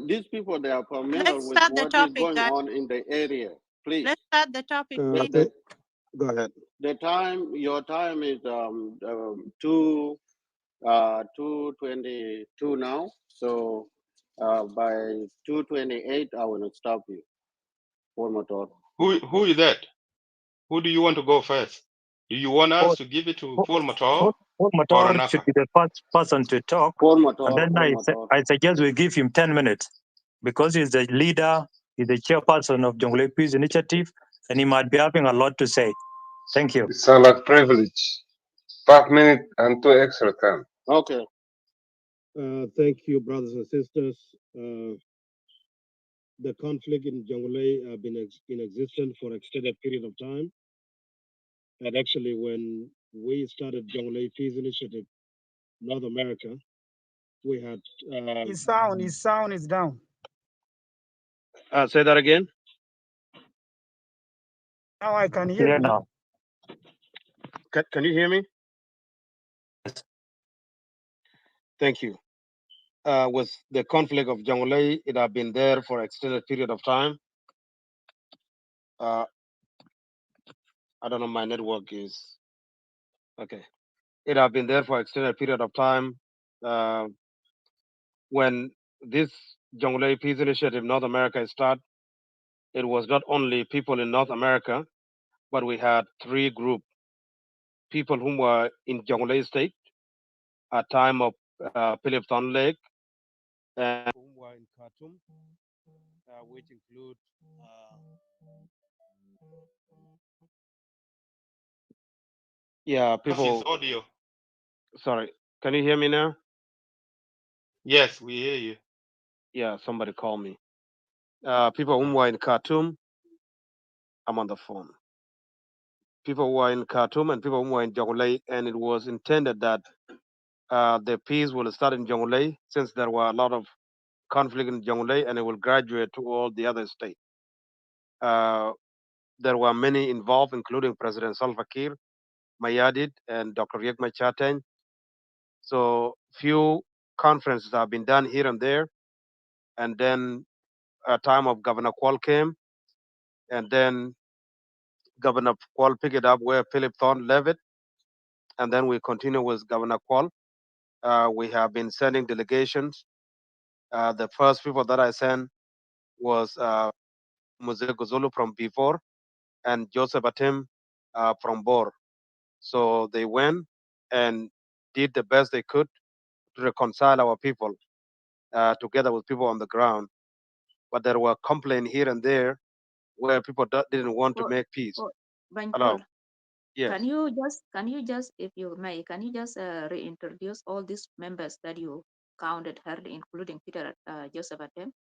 These people, they are familiar Let's with start the what is topic, going guys. on in the area. Please. Let's start the topic, please. Go ahead. The time, your time is 2:22 now. So by 2:28, I will stop you. One more time. Who is that? Who do you want to go first? Do you want us to give it to Paul Matar Paul or Matar should Anaka? be the first person to talk. Paul And Matar, then Paul Matar. I suggest we give him 10 minutes because he's the leader, he's the chairperson of Jonglei Peace Initiative, and he might be having a lot to say. Thank you. It sounds like privilege. 5 minutes and 2 extra time. Okay. Thank you, brothers and sisters. The conflict in Jonglei have been in existence for extended period of time. And actually, when we started Jonglei Peace Initiative, North America, we had. His sound is down. Say that again. Now I can hear you. Now. Can you hear me? Yes. Thank you. With the conflict of Jonglei, it have been there for extended period of time. I don't know, my network is okay. It have been there for extended period of time. When this Jonglei Peace Initiative North America started, it was not only people in North America, but we had three groups: people who were in Jonglei State at time of Philip Thorn Lake, and who were in Khartoum, which include people. His audio. Sorry, can you hear me now? Yes, we hear you. Yeah, somebody call me. People who were in Khartoum, I'm on the phone. People who were in Khartoum and people who were in Jonglei, and it was intended that the peace will start in Jonglei since there were a lot of conflict in Jonglei, and it will graduate to all the other states. There were many involved, including President Salva Kiir, Mayadit, and Dr. Riek Machar. So few conferences have been done here and there, and then a time of Governor Kwal came, and then Governor Kwal picked it up where Philip Thorne left it, and then we continue with Governor Kwal. We have been sending delegations. The first people that I sent was Muse Guzulu from Before and Joseph Atem from Bor. So they went and did the best they could to reconcile our people together with people on the ground. But there were complaints here and there where people didn't want to make peace. Hello. Paul, Yes. can you just, if you may, can you just reintroduce all these members that you counted early, including Peter Joseph Atem?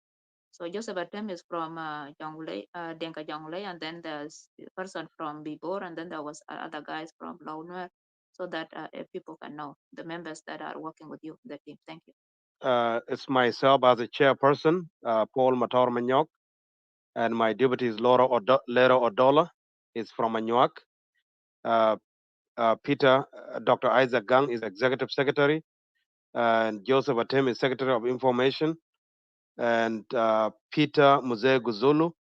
So Joseph Atem is from Jonglei, Denka Jonglei, and then there's a person from Bibor, and then there was other guys from Launer. so that people can know the members that are working with you, the team. Thank you. It's myself as a chairperson, Paul Mator Manyok, and my deputy is Lera Odola, is from Anuak. Uh, Peter, Dr. Isaac Gang is executive secretary, and Joseph Atem is secretary of information, and Peter Muze Guzulu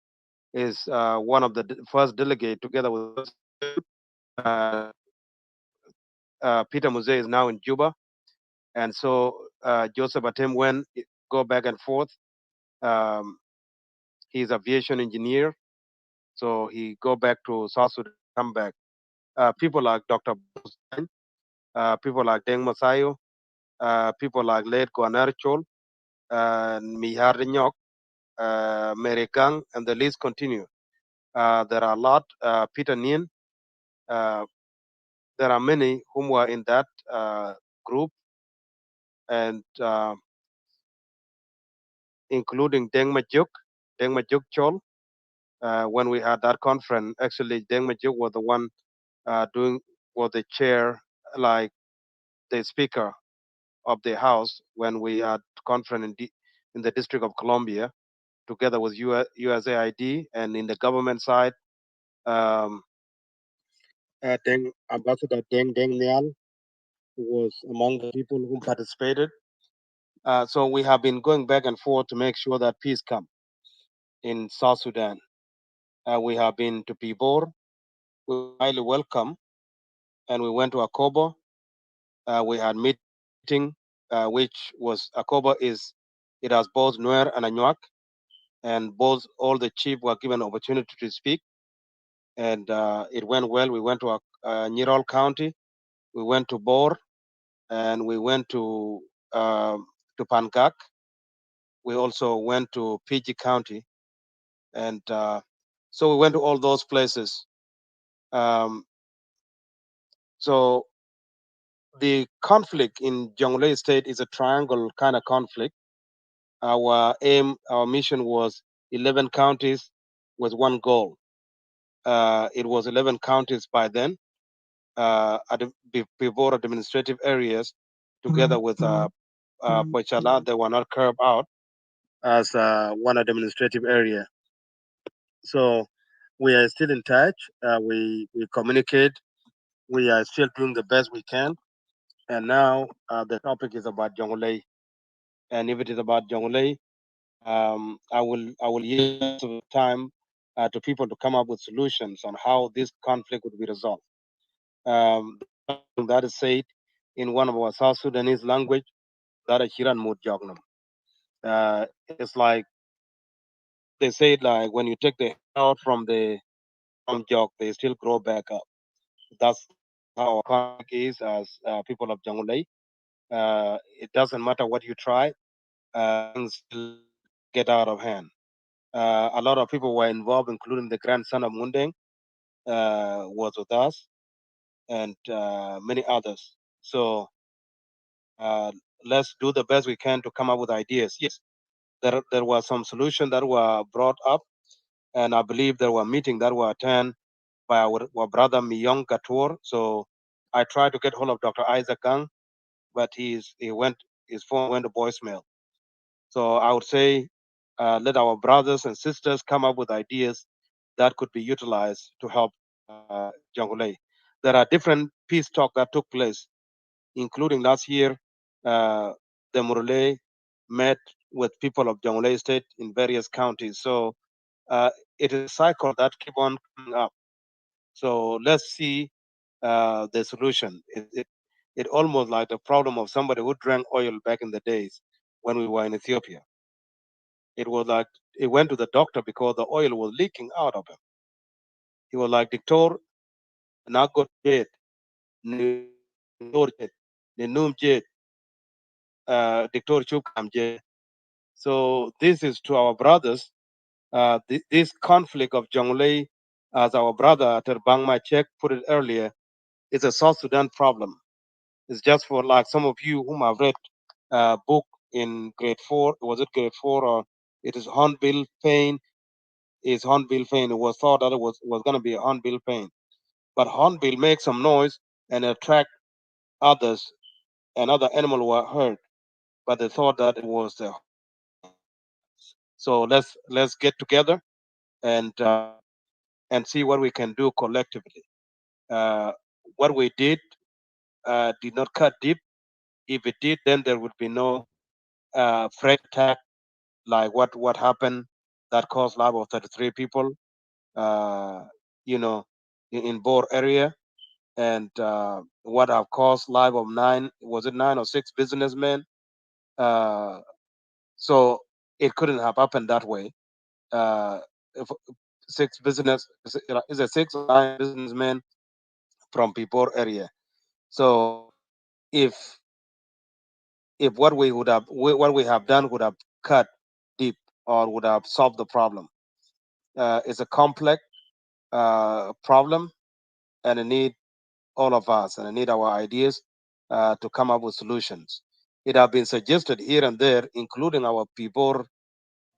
is one of the first delegate together with uh, Peter Muze is now in Juba, and so Joseph Atem went go back and forth. Um, he's aviation engineer, so he go back to South Sudan, come back. People like Dr. Hussein, people like Deng Masayo, people like Late Guanar Chol, Mihar Nyok, Mary Gang, and the list continue. There are a lot, Peter Nien, uh, there are many whom were in that group, and including Deng Majuk Chol. When we had that conference, actually, Deng Majuk was the one doing, was the chair, like the speaker of the house when we had conference in the District of Columbia, together with USAID, and in the government side, um, Ambassador Deng Nial was among the people who participated. So we have been going back and forth to make sure that peace comes in South Sudan. We have been to Pibor, we were highly welcome, and we went to Akobo. We had meeting, which was Akobo it has both Nuer and Anuak, and both all the chief were given opportunity to speak, and it went well. We went to Nirol County, we went to Bor, and we went to Pangak. We also went to PG County, and so we went to all those places. Um, so the conflict in Jonglei State is a triangle kind of conflict. Our mission was 11 counties with one goal. It was 11 counties by then, at the before administrative areas, together with Pochala. They were not carved out as one administrative area. So we are still in touch. We communicate. We are still doing the best we can. And now the topic is about Jonglei. And if it is about Jonglei, I will use the rest of the time to people to come up with solutions on how this conflict would be resolved. There is something that is said in one of our South Sudanese language that is Hiran Mut Jognam. It's like they say it like when you take the hair out from jog, they still grow back up. That's how our conflict is as people of Jangulei. It doesn't matter what you try, things still get out of hand. A lot of people were involved, including the grandson of Mundeng was with us, and many others. So uh, let's do the best we can to come up with ideas. Yes, there were some solutions that were brought up, and I believe there were meetings that were attended by our brother Miyong Gator. So I tried to get hold of Dr. Isaac Gang, but his phone went to voicemail. So I would say let our brothers and sisters come up with ideas that could be utilized to help Jonglei. There are different peace talks that took place, including last year. Uh, the Murle met with people of Jonglei State in various counties. So it is a cycle that keep on coming up. So let's see the solution. It almost like the problem of somebody who drank oil back in the days when we were in Ethiopia. It was like he went to the doctor because the oil was leaking out of him. He was like, Doctor, not got jet, Num jet, Doctor Chukam jet. So this is to our brothers. This conflict of Jonglei, as our brother Terbang Machek put it earlier, is a South Sudan problem. It's just for like some of you whom have read book in grade 4. Was it grade 4 or it is Hornbill Pain? Is Hornbill Pain? It was thought that it was going to be a Hornbill Pain, but Hornbill makes some noise and attract others and other animals were hurt, but they thought that it was the so let's get together and and see what we can do collectively. Uh, what we did not cut deep. If it did, then there would be no fresh attack like what happened that caused life of 33 people. Uh, you know, in Bor area, and what have caused life of nine, was it 9 or 6 businessmen? Uh, so it couldn't have happened that way. If 6 business is it 6 or 9 businessmen from Pibor area. So if what we would have what we have done would have cut deep or would have solved the problem. It's a complex problem, and it need all of us, and it need our ideas to come up with solutions. It have been suggested here and there, including our people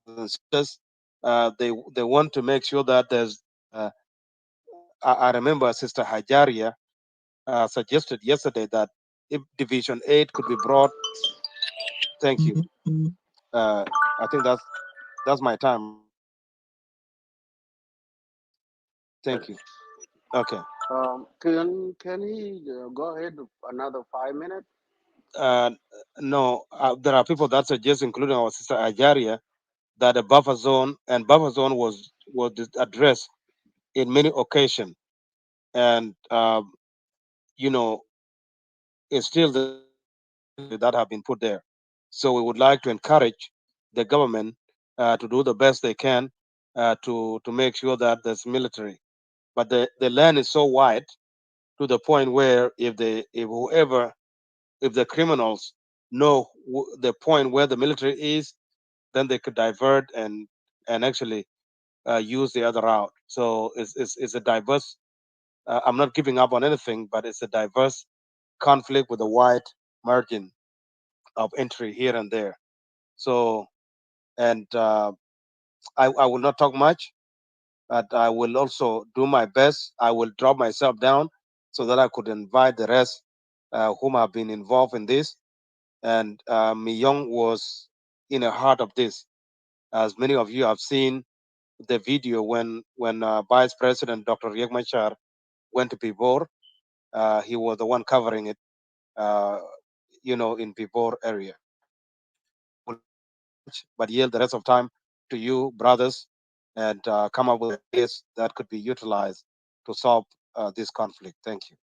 and sisters. They want to make sure that there's. I remember Sister Hajaria suggested yesterday that if Division 8 could be brought. Thank you. I think that's my time, right? Thank you. Okay. Can he go ahead another 5 minutes? Uh, no, there are people that suggest, including our sister Ajaria, that a buffer zone and buffer zone was addressed in many occasions, and you know, it's still the military that have been put there. So we would like to encourage the government to do the best they can to make sure that there's military. But the land is so wide to the point where if the criminals know the point where the military is, then they could divert and actually use the other route. So it's a diverse. I'm not giving up on anything, but it's a diverse conflict with a wide margin of entry here and there. So, and I will not talk much, but I will also do my best. I will drop myself down so that I could invite the rest whom have been involved in this. And Young was in the heart of this. As many of you have seen the video when Vice President Dr. Riek Machar went to Pibor, he was the one covering it, uh, in Pibor area. I will not talk much, but yield the rest of time to you, brothers, and come up with ideas that could be utilized to solve this conflict. Thank you.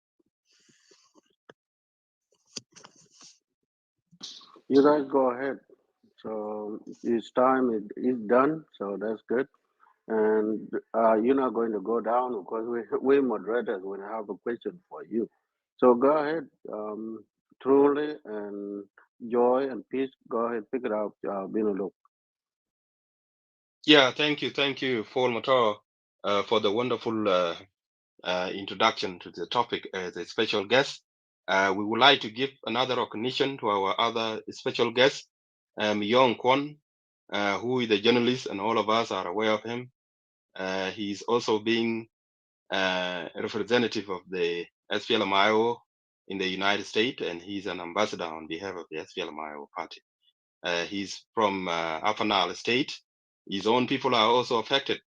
You guys go ahead. So his time is done, so that's good. And you're not going to go down because we moderators will have a question for you. So go ahead, truly and joy and peace. Go ahead, pick it up, Binulu. Yeah, thank you, Paul Motor, for the wonderful introduction to the topic as a special guest. We would like to give another recognition to our other special guest, Yong Kwon, who is a journalist, and all of us are aware of him. He's also being a representative of the SPLMIO in the United States, and he's an ambassador on behalf of the SPLMIO party. He's from Upper Nile State. His own people are also affected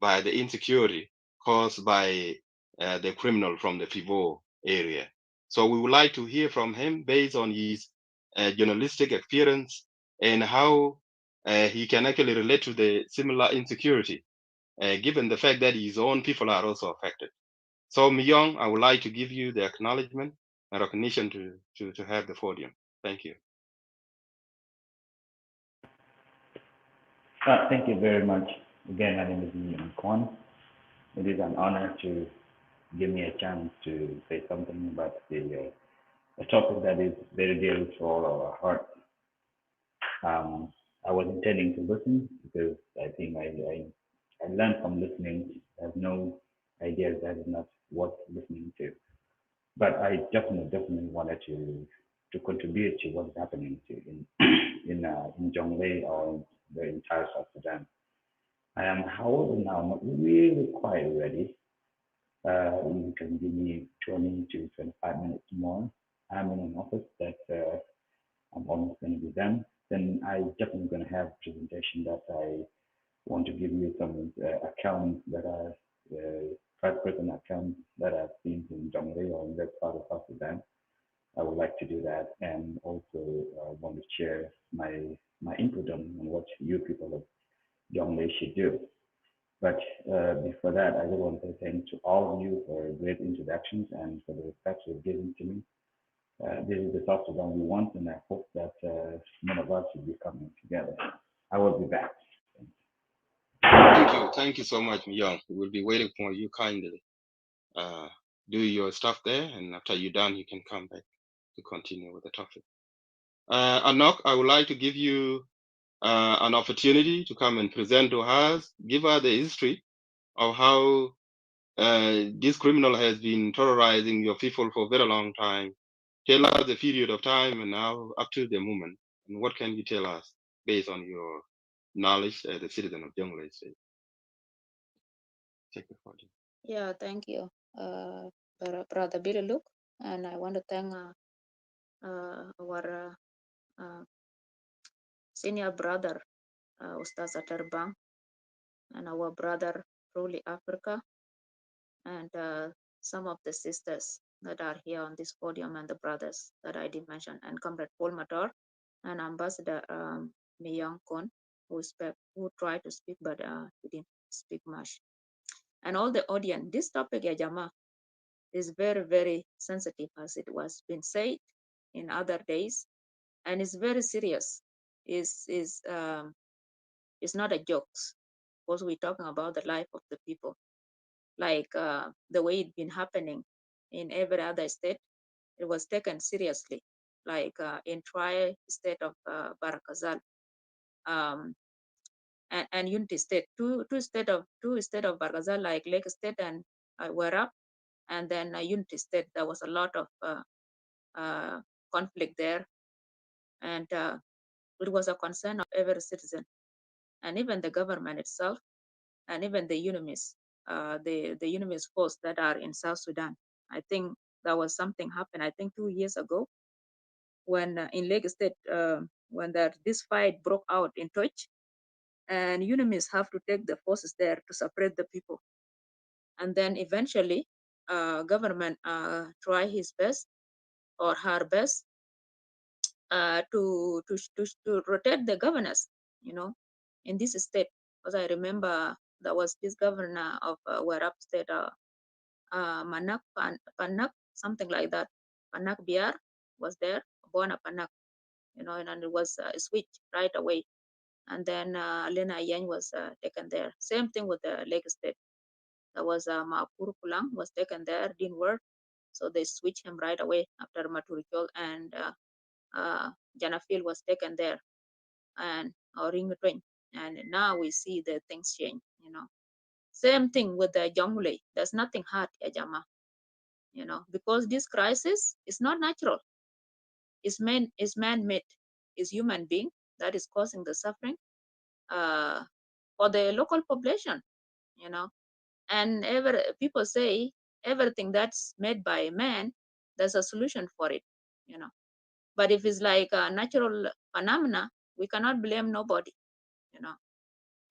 by the insecurity caused by the criminal from the Fivo area. So we would like to hear from him based on his journalistic experience and how he can actually relate to the similar insecurity, given the fact that his own people are also affected. So Myong, I would like to give you the acknowledgement and recognition to have the podium. Thank you. Thank you very much. Again, my name is Ian Kwan. It is an honor to give me a chance to say something about a topic that is very dear to all our heart. I was intending to listen because I think I learned from listening. I have no idea that is not worth listening to. But I definitely wanted to contribute to what's happening to in in Jonglei or in the entire South Sudan. I am, however, now not really quite ready. You can give me 20 to 25 minutes more. I'm in an office that I'm almost going to be done, then I definitely going to have a presentation that I want to give you some accounts that are first-person accounts that I've seen in Jonglei or in that part of South Sudan. I would like to do that, and also want to share my input on what you people of Jonglei should do. But before that, I just want to say thanks to all of you for great introductions and for the respect you've given to me. This is the South Sudan we want, and I hope that none of us will be coming together. I will be back. Thank you so much, Young. We'll be waiting for you kindly. Do your stuff there, and after you're done, you can come back to continue with the topic. Anok, I would like to give you an opportunity to come and present to us, give us the history of how this criminal has been terrorizing your people for a very long time. Tell us the period of time and now up to the moment. And what can you tell us based on your knowledge as a citizen of Jonglei State? Take the floor. Yeah, thank you, Brother Billy Luke. And I want to thank our senior brother, Ustaz Atarbang, and our brother, Truly Africa, and some of the sisters that are here on this podium, and the brothers that I did mention, and Comrade Paul Mator and Ambassador Miyong Kon, who tried to speak, but he didn't speak much. And all the audience, this topic, ya Jama, is very, very sensitive, as it was been said in other days, and it's very serious. It's not a joke, because we're talking about the life of the people, like the way it's been happening in every other state. It was taken seriously, like in tri-state of Barakazal, and Unity State, two state of Barakazal, like Lake State and Werap, and then Unity State. There was a lot of conflict there, and it was a concern of every citizen, and even the government itself, and even the UNIMIS, the UNIMIS force that are in South Sudan. I think there was something happened, I think 2 years ago, when in Lake State, when this fight broke out in Touch, and UNIMIS have to take the forces there to separate the people. And then eventually, government try his best or her best to rotate the governors, in this state. Because I remember there was this governor of Werap State, Manak Panak, something like that. Panak Biar was there, Bona Panak, and it was switched right away. And then Lena Yang was taken there. Same thing with the Lake State. There was Mapur Kulang was taken there, didn't work. So they switched him right away after Maturikol, and Janafil was taken there, and Ring. And now we see the things change. Same thing with the Jonglei. There's nothing hard, Jama, because this crisis is not natural. It's man-made. It's human being that is causing the suffering for the local population, And people say everything that's made by man, there's a solution for it. But if it's like a natural phenomena, we cannot blame nobody.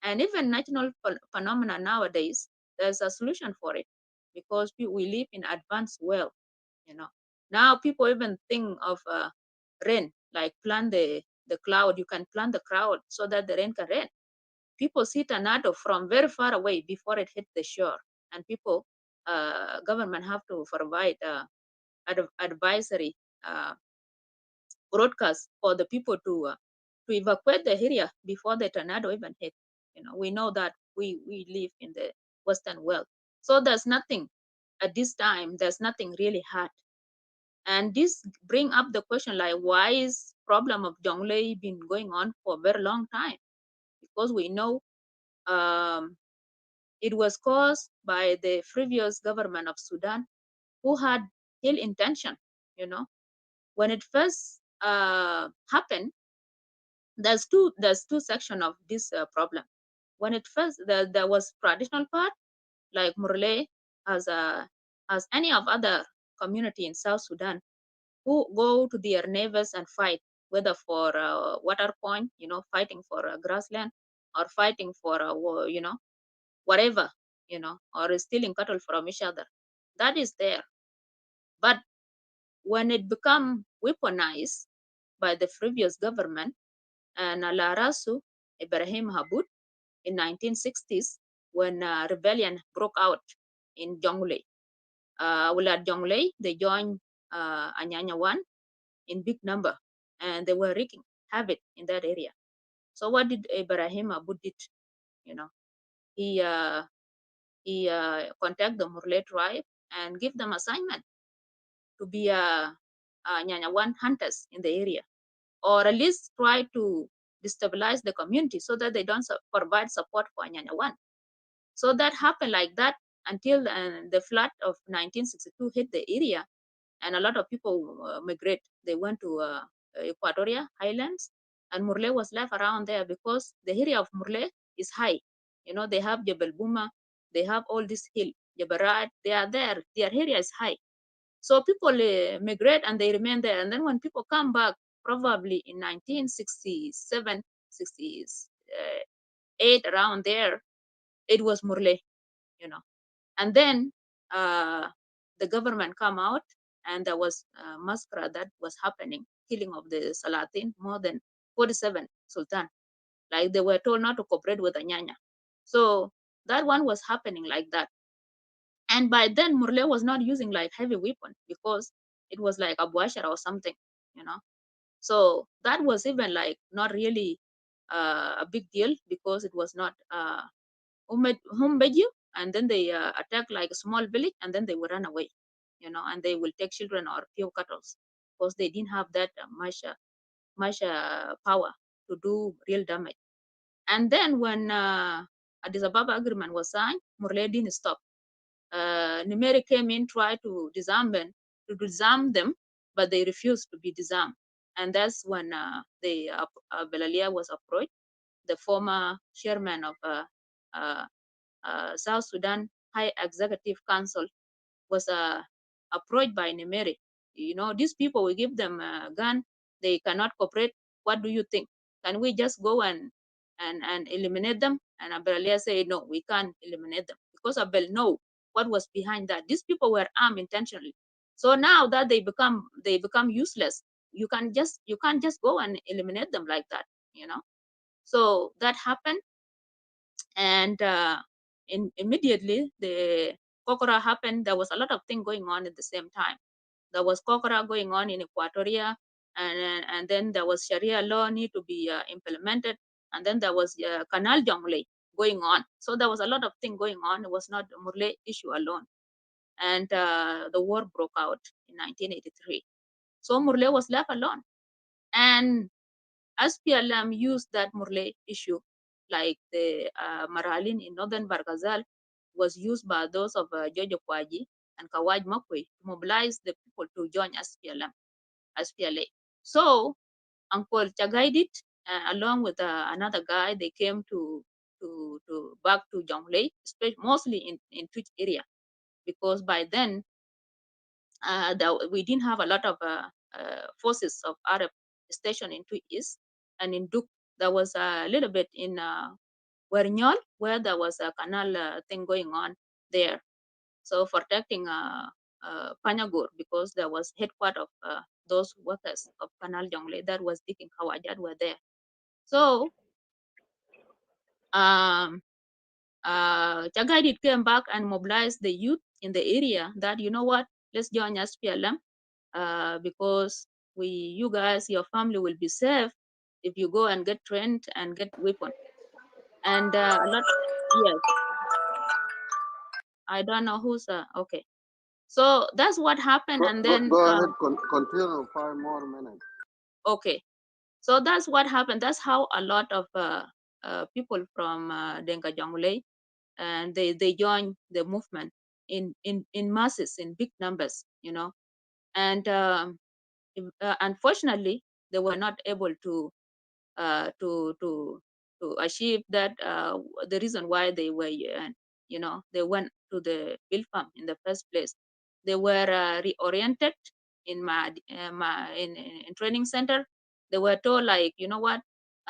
And even natural phenomena nowadays, there's a solution for it, because we live in advanced world. Now people even think of rain, like plant the cloud. You can plant the cloud so that the rain can rain. People see tornado from very far away before it hit the shore, and people, government have to provide advisory uh, broadcast for the people to evacuate the area before the tornado even hit. We know that we live in the Western world, so there's nothing at this time. There's nothing really hard, and this bring up the question, like, why is problem of Jonglei been going on for a very long time? Because we know um, it was caused by the previous government of Sudan, who had ill intention. When it first happened, there's two section of this problem. When it first, there was traditional part, like Murle, as any of other community in South Sudan, who go to their neighbors and fight, whether for water point, fighting for grassland, or fighting for whatever, or stealing cattle from each other. That is there. But when it become weaponized by the previous government, and Alarasu Ibrahim Habud in 1960s, when rebellion broke out in Jonglei. At Jonglei, they joined Anyanya One in big number, and they were wreaking havoc in that area. So what did Ibrahim Abud did? You know, he contact the Murle tribe and give them assignment to be Nyanya One hunters in the area, or at least try to destabilize the community so that they don't provide support for Nyanya One. So that happened like that until the flood of 1962 hit the area, and a lot of people migrate. They went to Equatoria Highlands, and Murle was left around there because the area of Murle is high. They have Jebel Buma, they have all this hill, Jebarat, they are there. Their area is high. So people migrate and they remain there. And then when people come back, probably in 1967, 68, around there, it was Murle, you know. And then the government come out, and there was a massacre that was happening, killing of the Salatin, more than 47 Sultan. Like they were told not to cooperate with the Nyanya. So that one was happening like that. And by then, Murle was not using like heavy weapon because it was like a Buashara or something, you know. So that was even like not really a big deal because it was not whom made you, and then they attack like a small village, and then they will run away, and they will take children or few cattle because they didn't have that much power to do real damage. And then when Addis Ababa agreement was signed, Murle didn't stop. Numeri came in, tried to disarm them, but they refused to be disarmed. And that's when Belalia was approached, the former chairman of uh, South Sudan High Executive Council was approached by Nimeri. These people, we give them a gun, they cannot cooperate. What do you think? Can we just go and eliminate them? And Abelia said, no, we can't eliminate them because Abel know what was behind that. These people were armed intentionally. So now that they become useless, you can't just go and eliminate them like that. So that happened, and immediately the Kokora happened. There was a lot of things going on at the same time. There was Kokora going on in Equatoria, and then there was Sharia law need to be implemented, and then there was Canal Jonglei going on. So there was a lot of things going on. It was not the Murle issue alone, and the war broke out in 1983. So Murle was left alone, and SPLM used that Murle issue, like the Maralin in northern Bargazal was used by those of Jojo Kwaji and Kawaj Makwe to mobilize the people to join SPLA. So Uncle Chagaidit, along with another guy, they came to back to Jonglei, mostly in Twitch area, because by then we didn't have a lot of forces of Arab stationed in Twitch East, and in Duk there was a little bit in Wernyol, where there was a canal thing going on there. So protecting Panyagur, because there was headquarters of those workers of Canal Jonglei that was digging Kawajat were there. So Chagaidit came back and mobilized the youth in the area that, you know what, let's join SPLM because you guys, your family will be safe if you go and get trained and get weapon. And a lot, yes, I don't know who's okay. So that's what happened, and then Go ahead, continue 5 more minutes. okay. So that's what happened. That's how a lot of people from Denga Jonglei, and they joined the movement in masses, in big numbers, and unfortunately they were not able to uh, to to to achieve that. The reason why they were they went to the bill farm in the first place, they were reoriented in in training center, they were told like, you know what,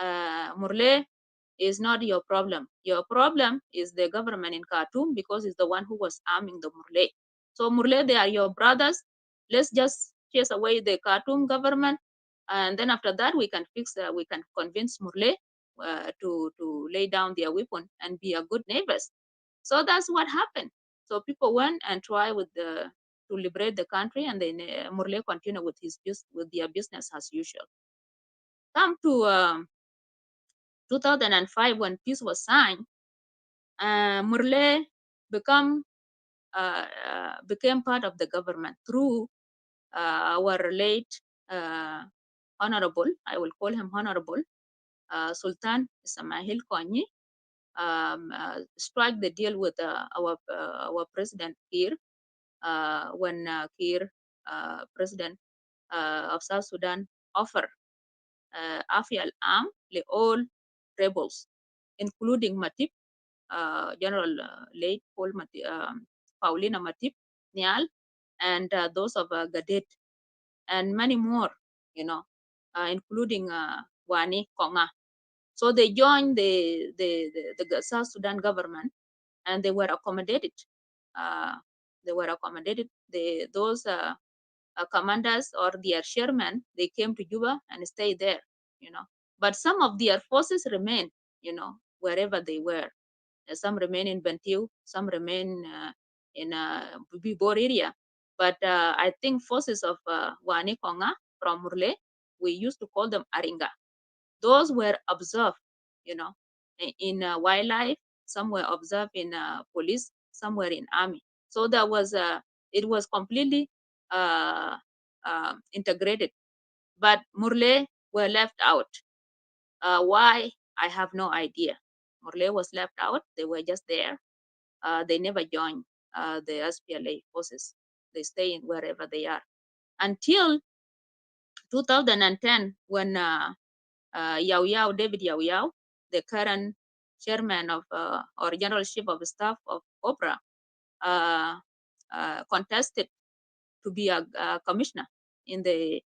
Murle is not your problem. Your problem is the government in Khartoum because it's the one who was arming the Murle. So Murle, they are your brothers. Let's just chase away the Khartoum government, and then after that we can fix. We can convince Murle to lay down their weapon and be a good neighbors. So that's what happened. So people went and tried to liberate the country, and then Murle continued with their business as usual. Come to 2005 when peace was signed, Murle became part of the government through our late honorable, I will call him honorable, Sultan Ismail Konyi, strike the deal with our president Kir when Kir, president of South Sudan, offered Afi al-Am to all rebels, including Matip, General late Paulina Matip, Nial, and those of Gadet, and many more, including Wani Konga. So they joined the South Sudan government, and they were accommodated. Those commanders or their chairmen, they came to Juba and stayed there, But some of their forces remained, wherever they were. Some remain in Bentiu, some remain in Bibor area. But I think forces of Wani Konga from Murle, we used to call them Aringa. Those were observed, in wildlife, some were observed in police, some were in army. So it was completely integrated. But Murle were left out. Why? I have no idea. Murle was left out. They were just there. They never joined the SPLA forces. They stay in wherever they are. Until 2010, when David Yao Yao, the current chairman of or general chief of staff of OPRA, contested to be a commissioner in the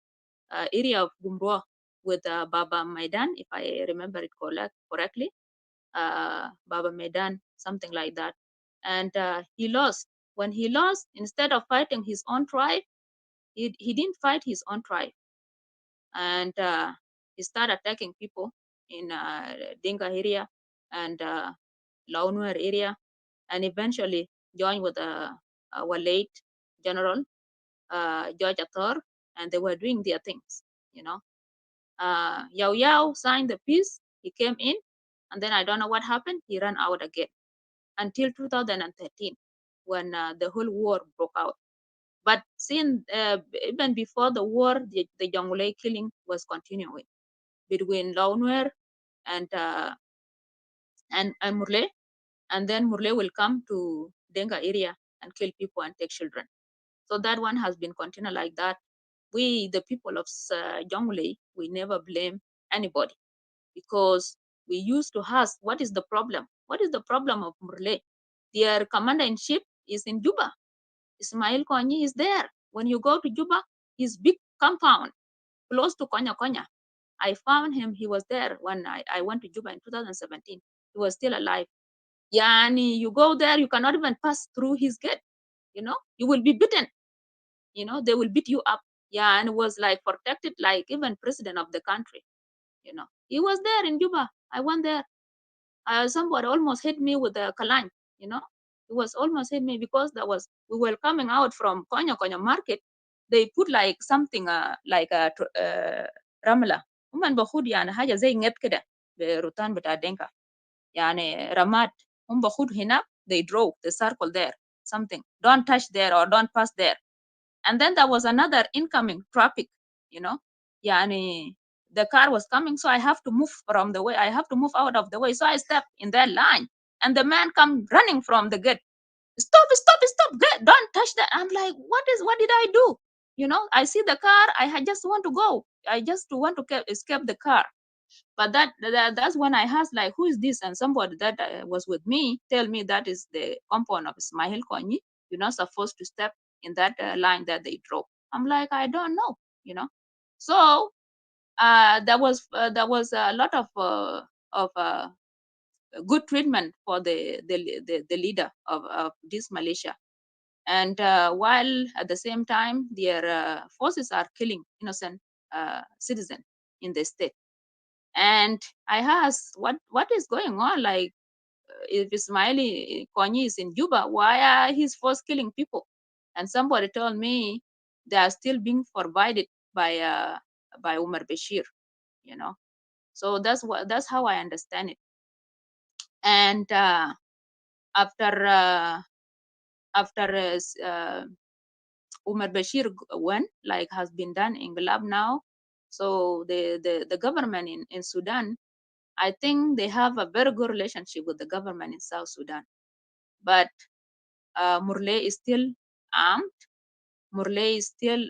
area of Gumbua with Baba Maidan, if I remember it correctly. Baba Maidan, something like that. And he lost. When he lost, instead of fighting his own tribe, he didn't fight his own tribe. And he started attacking people in Dinka area and Launwer area, and eventually joined with our late general George Athor, and they were doing their things, Yao Yao signed the peace, he came in, and then I don't know what happened, he ran out again until 2013 when the whole war broke out. But since even before the war, the Jonglei killing was continuing between Launwer and Murle, and then Murle will come to Denga area and kill people and take children. So that one has been continued like that. We, the people of Jonglei, we never blame anybody because we used to ask, what is the problem? What is the problem of Murle? Their commander-in-chief is in Juba. Ismail Konyi is there. When you go to Juba, his big compound close to Konya Konya. I found him. He was there when I went to Juba in 2017. He was still alive. Yani, you go there, you cannot even pass through his gate. You will be beaten. They will beat you up. Yeah, and it was like protected, like even president of the country. He was there in Juba. I went there. Somebody almost hit me with a kalan. It was almost hit me because we were coming out from Konya Konya market. They put like something like a ramla. Woman bahud yani haja zay nget kida berutan beta denka. Yani ramat bahud hina, they drove the circle there. Something. Don't touch there or don't pass there. And then there was another incoming traffic, Yani the car was coming, so I have to move from the way. I have to move out of the way. So I stepped in that line, and the man come running from the gate. Stop! Don't touch that. I'm like, what did I do? I see the car. I just want to go. I just want to escape the car. But that's when I asked, like, who is this? And somebody that was with me tell me that is the compound of Ismail Konyi. You're not supposed to step in that line that they drove. I'm like, I don't know, you know. So there was a lot of good treatment for the leader of this militia. And while at the same time their forces are killing innocent citizens in the state. And I asked, what is going on? Like, if Ismaili Konyi is in Juba, why are his force killing people? And somebody told me they are still being provided by Umar Bashir, you know. So that's how I understand it. And after Umar Bashir went, like has been done in Galab now, so the government in Sudan, I think they have a very good relationship with the government in South Sudan. But Murle is still armed. Murle is still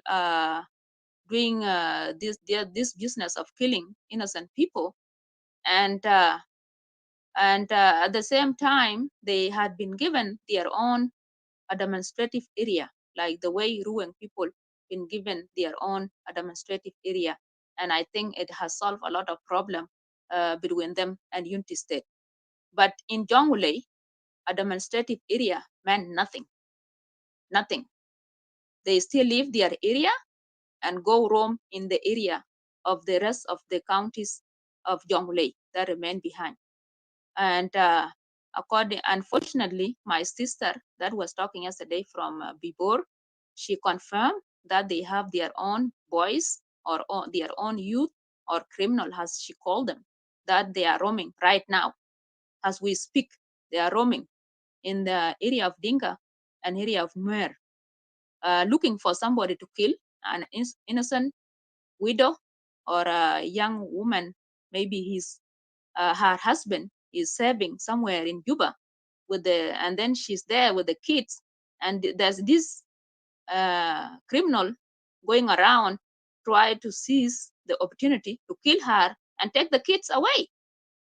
doing this business of killing innocent people, and at the same time they had been given their own administrative area, like the way Ruang people been given their own administrative area. And I think it has solved a lot of problem between them and Unity State. But in Jonglei, administrative area meant nothing. Nothing. They still leave their area and go roam in the area of the rest of the counties of Jonglei that remain behind. And unfortunately, my sister that was talking yesterday from Bibor, she confirmed that they have their own boys or their own youth or criminal, as she called them, that they are roaming right now. As we speak, they are roaming in the area of Dinka and area of Nuer, looking for somebody to kill, an innocent widow or a young woman. Maybe her husband is serving somewhere in Juba and then she's there with the kids, and there's this criminal going around try to seize the opportunity to kill her and take the kids away.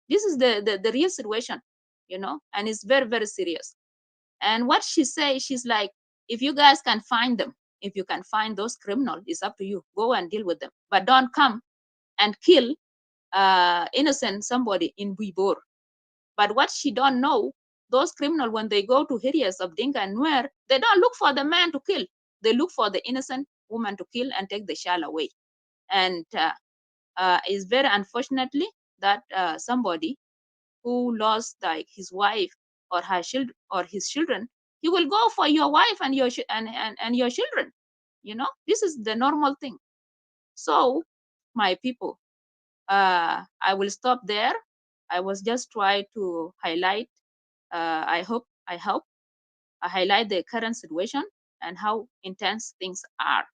This is the real situation, you know, and it's very, very serious. And what she says, she's like, if you guys can find them, if you can find those criminals, it's up to you. Go and deal with them. But don't come and kill innocent somebody in Buibor. But what she don't know, those criminals, when they go to areas of Dinka and Nuer, they don't look for the man to kill. They look for the innocent woman to kill and take the child away. And it's very unfortunately that somebody who lost like his wife or her children or his children, he will go for your wife and your and your children. You know, this is the normal thing. So, my people, I will stop there. I was just trying to highlight. I hope I highlight the current situation and how intense things are.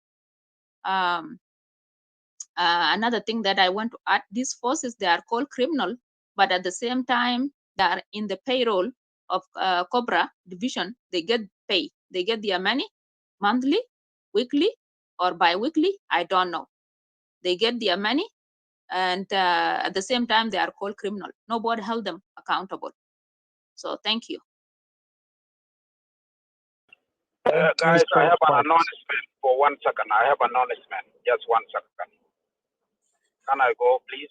Another thing that I want to add: these forces, they are called criminal, but at the same time they are in the payroll of Cobra division. They get paid. They get their money monthly, weekly, or bi-weekly. I don't know. They get their money, and at the same time they are called criminal. Nobody held them accountable. So thank you. Guys, I have an announcement for 1 second. I have an announcement. Just 1 second. Can I go, please?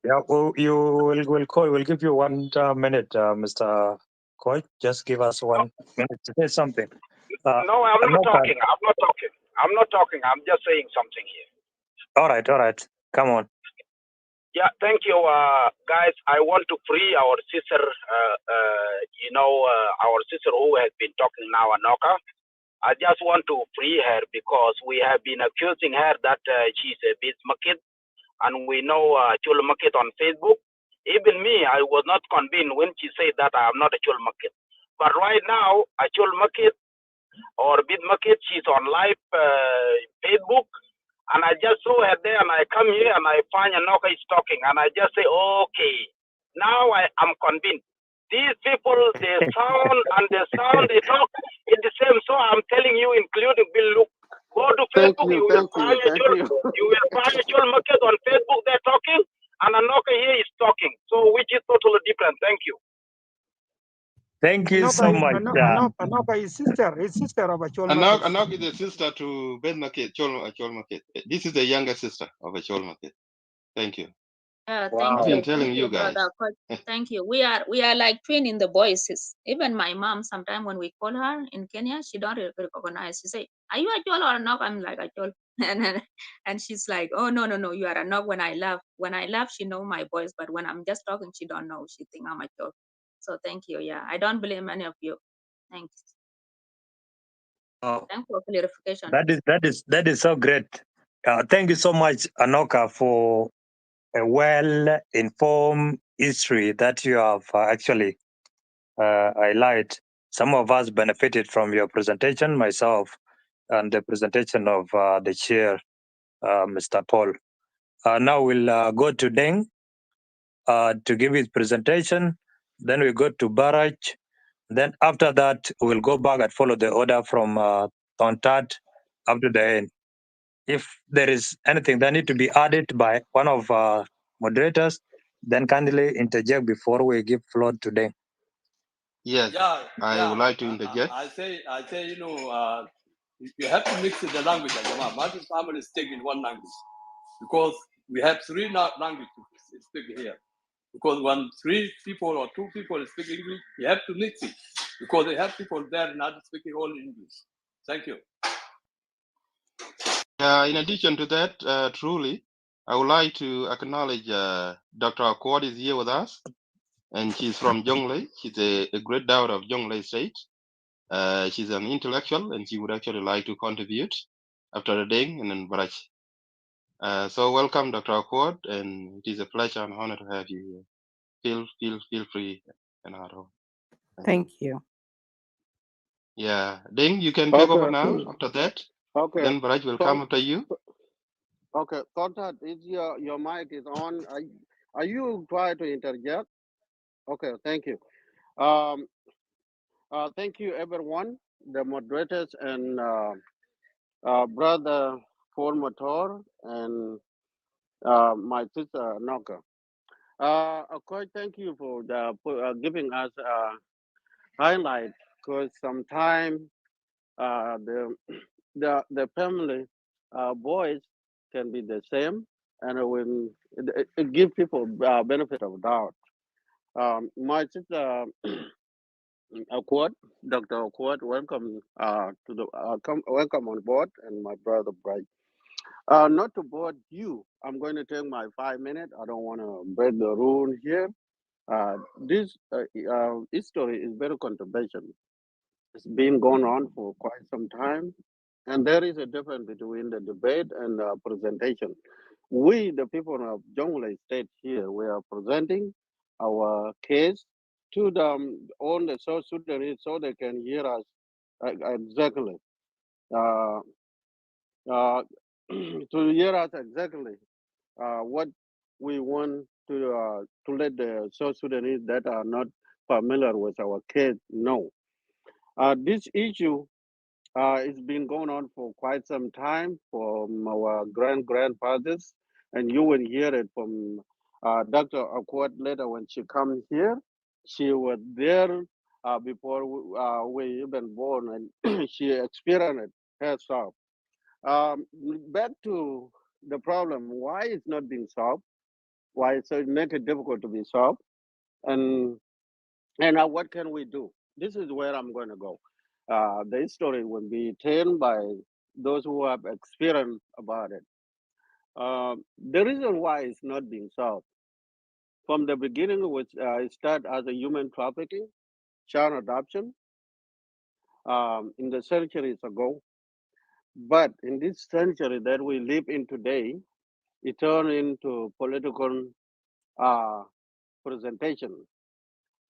Yeah, well, we'll give you 1 minute, Mr. Coy. Just give us 1 minute to say something. No, I'm not talking. I'm not talking. I'm just saying something here. All right. Come on. Yeah, thank you, guys. I want to free our sister, our sister who has been talking now, Anoka. I just want to free her because we have been accusing her that she's a bit market, and we know Chul Market on Facebook. Even me, I was not convinced when she said that I am not a Chul Market. But right now, a Chul Market or Bit Market, she's on live Facebook, and I just saw her there, and I come here and I find Anoka is talking, and I just say, okay, now I am convinced. These people, they sound and they talk, it's the same. So I'm telling you, including Bill, look, go to Facebook, you will find a Chul Market on Facebook, they're talking, and Anoka here is talking, so which is totally different. Thank you. Thank you so much. Anoka is sister of Achol Market. Anok is a sister to Ben Market, Chol Market. This is the younger sister of a Chol Market. Thank you. Thank I've you. been telling Thank you guys. brother. Thank you. We are like twin in the voices. Even my mom, sometimes when we call her in Kenya, she don't recognize. She say, "Are you a Jol or a Nok?" I'm like a Jol, and she's like, "Oh no, you are a Nok." When I laugh, she know my voice, but when I'm just talking, she don't know. She think I'm a Jol. So thank you. Yeah, I don't blame any of you. Thanks. Thanks for clarification. That is so great. Thank you so much, Anoka, for a well-informed history that you have actually highlighted. Some of us benefited from your presentation, myself, and the presentation of the chair, Mr. Paul. Now we'll go to Deng to give his presentation. Then we go to Baraj. Then after that, we'll go back and follow the order from Tontat up to the end. If there is anything that need to be added by one of our moderators, then kindly interject before we give floor to them. Yes, I would like to interject. I say, you have to mix the language. My family is taking one language because we have three languages to speak here. Because when 3 people or 2 people speak English, you have to mix it because they have people there not speaking only English. Thank you. In addition to that, truly, I would like to acknowledge Dr. Accord is here with us, and she's from Jonglei. She's a great daughter of Jonglei State. She's an intellectual, and she would actually like to contribute after the Deng and then Baraj. So welcome, Dr. Accord, and it is a pleasure and honor to have you here. Feel free and at all. Thank you. Yeah, Deng, you can take over now. After that, Okay. then Baraj will come after you. Okay, Contact, is your mic is on. Are you trying to interject? Okay, thank you. Thank you, everyone, the moderators and brother Paul Motor and my sister Noka. Of course, thank you for giving us highlight because sometimes the family voice can be the same, and when it give people benefit of doubt. My sister Accord, Dr. Accord, welcome to the welcome on board, and my brother Bright. Not to board you, I'm going to take my 5 minutes. I don't want to break the rule here. This history is very controversial. It's been going on for quite some time, and there is a difference between the debate and the presentation. We, the people of Jonglei State here, we are presenting our case to them on the South Sudanese so they can hear us exactly. Uh, to hear us exactly what we want to let the South Sudanese that are not familiar with our case know. This issue it's been going on for quite some time from our grandfathers, and you will hear it from Dr. Accord later when she comes here. She was there before we even born, and she experienced it herself. Back to the problem: why it's not being solved? Why it's so make it difficult to be solved? And what can we do? This is where I'm going to go. The history will be told by those who have experience about it. The reason why it's not being solved from the beginning, which it started as a human trafficking, child adoption, in the centuries ago. But in this century that we live in today, it turned into political uh, presentation.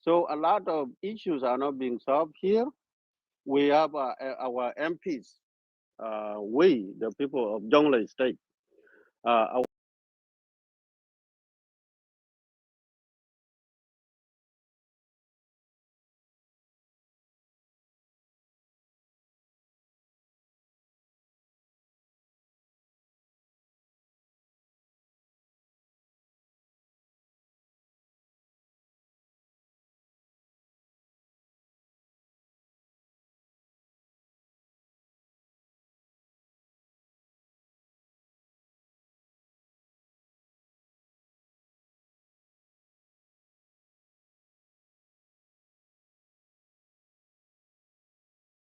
So a lot of issues are not being solved here. We have our MPs, we, the people of Jonglei State, our